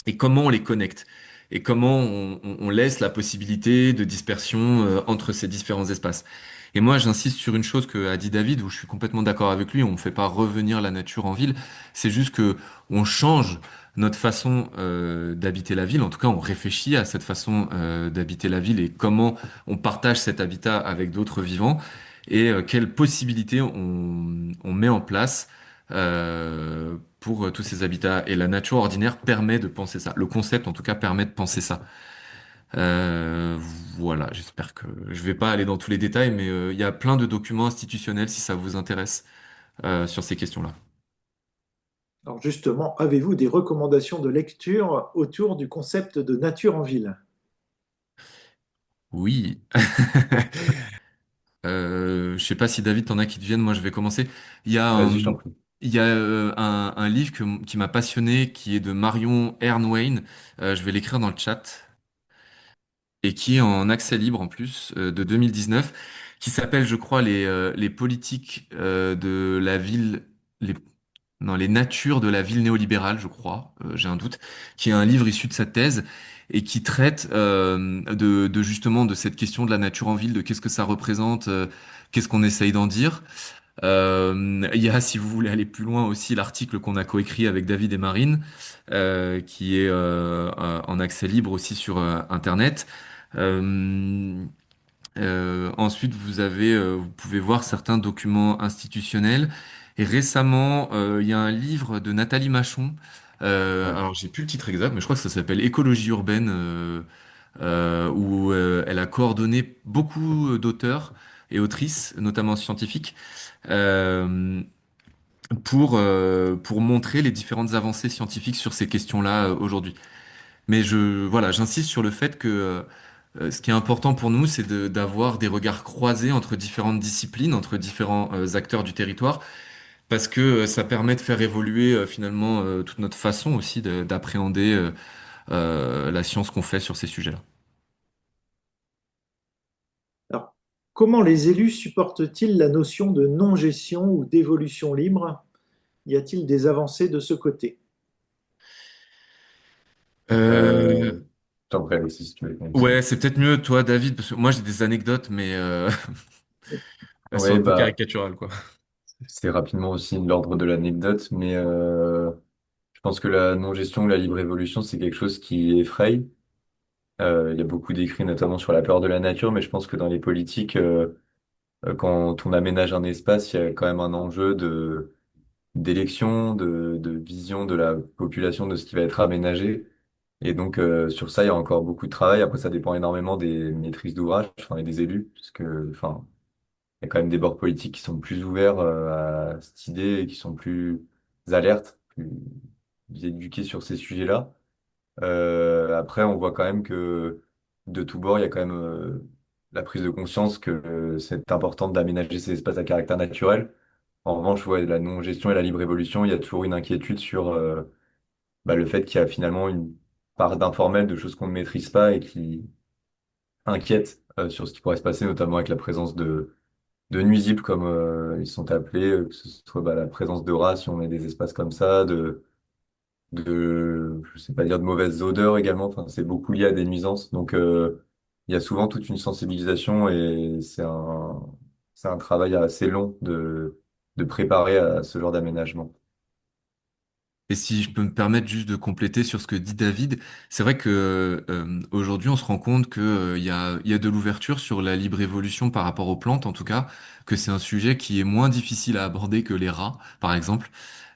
et comment on les connecte et comment on laisse la possibilité de dispersion entre ces différents espaces. Et moi, j'insiste sur une chose que a dit David, où je suis complètement d'accord avec lui. On ne fait pas revenir la nature en ville. C'est juste que on change notre façon d'habiter la ville. En tout cas, on réfléchit à cette façon d'habiter la ville et comment on partage cet habitat avec d'autres vivants et quelles possibilités on met en place pour tous ces habitats. Et la nature ordinaire permet de penser ça. Le concept, en tout cas, permet de penser ça. Euh, voilà, j'espère que je vais pas aller dans tous les détails, mais il y a plein de documents institutionnels si ça vous intéresse sur ces questions-là. Alors justement, avez-vous des recommandations de lecture autour du concept de nature en ville? Oui. Je sais pas si David t'en as qui te viennent, moi je vais commencer. Il y a Vas-y, je t'en un, prie. il y a un livre qui m'a passionné, qui est de Marion Ernwine. Je vais l'écrire dans le chat et qui est en accès libre en plus de 2019, qui s'appelle, je crois, les politiques de la ville, les, non, les natures de la ville néolibérale, je crois, j'ai un doute, qui est un livre issu de sa thèse et qui traite de justement de cette question de la nature en ville, de qu'est-ce que ça représente, qu'est-ce qu'on essaye d'en dire. Il y a, si vous voulez aller plus loin aussi, l'article qu'on a coécrit avec David et Marine, qui est en accès libre aussi sur Internet. Euh, Ensuite, vous pouvez voir certains documents institutionnels. Et récemment, il y a un livre de Nathalie Machon. Ouais. Alors, j'ai plus le titre exact, mais je crois que ça s'appelle Écologie urbaine, où elle a coordonné beaucoup d'auteurs et autrices, notamment scientifiques, euh, pour montrer les différentes avancées scientifiques sur ces questions-là aujourd'hui. Mais voilà, j'insiste sur le fait que ce qui est important pour nous, c'est d'avoir des regards croisés entre différentes disciplines, entre différents acteurs du territoire, parce que ça permet de faire évoluer finalement toute notre façon aussi d'appréhender la science qu'on fait sur ces sujets-là. Alors, comment les élus supportent-ils la notion de non-gestion ou d'évolution libre? Y a-t-il des avancées de ce côté? Euh, Euh, je t'en prie, Alexis, si tu veux continuer. ouais, c'est peut-être mieux toi, David, parce que moi j'ai des anecdotes, mais elles sont Oui, un peu bah, caricaturales, quoi. c'est rapidement aussi de l'ordre de l'anecdote, mais je pense que la non-gestion ou la libre évolution, c'est quelque chose qui effraie. Il y a beaucoup d'écrits, notamment sur la peur de la nature, mais je pense que dans les politiques, quand on aménage un espace, il y a quand même un enjeu d'élection, de vision de la population de ce qui va être aménagé. Et donc, sur ça, il y a encore beaucoup de travail. Après, ça dépend énormément des maîtrises d'ouvrage, enfin, et des élus, parce que, enfin, il y a quand même des bords politiques qui sont plus ouverts, à cette idée et qui sont plus alertes, plus éduqués sur ces sujets-là. Après, on voit quand même que de tous bords, il y a quand même la prise de conscience que c'est important d'aménager ces espaces à caractère naturel. En revanche, ouais, la non-gestion et la libre évolution, il y a toujours une inquiétude sur le fait qu'il y a finalement une part d'informel, de choses qu'on ne maîtrise pas et qui inquiète sur ce qui pourrait se passer, notamment avec la présence de nuisibles, comme ils sont appelés, que ce soit la présence de rats si on met des espaces comme ça, je sais pas dire de mauvaises odeurs également. Enfin, c'est beaucoup lié à des nuisances. Donc, il y a souvent toute une sensibilisation et c'est un travail assez long de préparer à ce genre d'aménagement. Et si je peux me permettre juste de compléter sur ce que dit David, c'est vrai que aujourd'hui on se rend compte que il y a de l'ouverture sur la libre évolution par rapport aux plantes, en tout cas, que c'est un sujet qui est moins difficile à aborder que les rats, par exemple.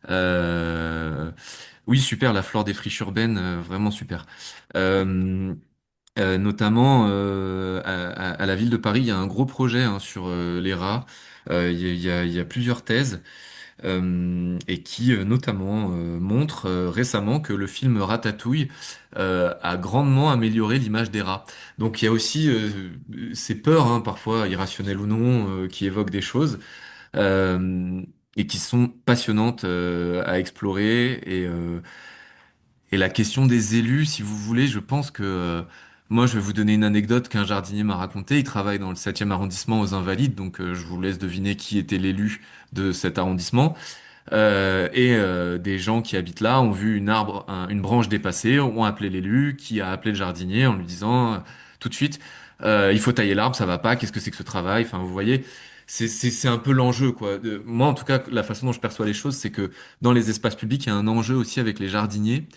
Euh, oui, super, la flore des friches urbaines, vraiment super. Euh, Notamment à la ville de Paris, il y a un gros projet hein, sur les rats. Il y a plusieurs thèses et qui notamment montre récemment que le film Ratatouille a grandement amélioré l'image des rats. Donc il y a aussi ces peurs, hein, parfois irrationnelles ou non, qui évoquent des choses euh, et qui sont passionnantes à explorer. Et la question des élus, si vous voulez, je pense que moi, je vais vous donner une anecdote qu'un jardinier m'a racontée. Il travaille dans le 7e arrondissement aux Invalides, donc je vous laisse deviner qui était l'élu de cet arrondissement. Des gens qui habitent là ont vu une branche dépasser, ont appelé l'élu, qui a appelé le jardinier en lui disant tout de suite, il faut tailler l'arbre, ça va pas, qu'est-ce que c'est que ce travail? Enfin, vous voyez, c'est un peu l'enjeu, quoi. Moi, en tout cas, la façon dont je perçois les choses, c'est que dans les espaces publics, il y a un enjeu aussi avec les jardiniers,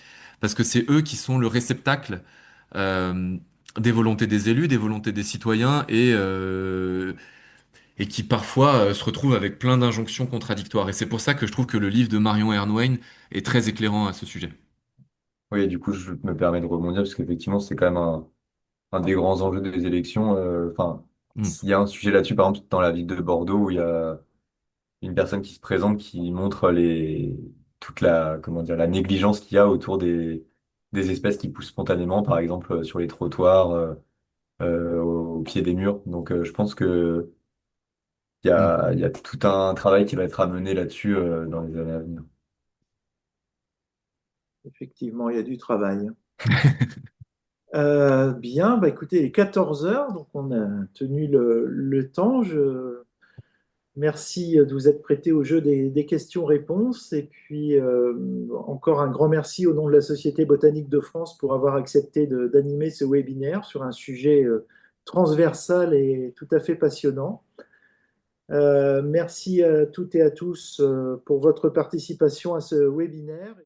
parce que c'est eux qui sont le réceptacle euh, des volontés des élus, des volontés des citoyens et qui parfois se retrouvent avec plein d'injonctions contradictoires. Et c'est pour ça que je trouve que le livre de Marion Ernwein est très éclairant à ce sujet. Oui, du coup, je me permets de rebondir parce qu'effectivement, c'est quand même un des grands enjeux des élections. Enfin, Mm. il y a un sujet là-dessus, par exemple, dans la ville de Bordeaux, où il y a une personne qui se présente qui montre toute la, comment dire, la négligence qu'il y a autour des espèces qui poussent spontanément, par exemple, sur les trottoirs, au pied des murs. Donc, je pense que il y a tout un travail qui va être amené là-dessus dans les années à venir. Effectivement, il y a du travail. Bien, bah écoutez, il est 14 heures, donc on a tenu le temps. Merci de vous être prêté au jeu des questions-réponses. Et puis, encore un grand merci au nom de la Société botanique de France pour avoir accepté d'animer ce webinaire sur un sujet transversal et tout à fait passionnant. Merci à toutes et à tous pour votre participation à ce webinaire.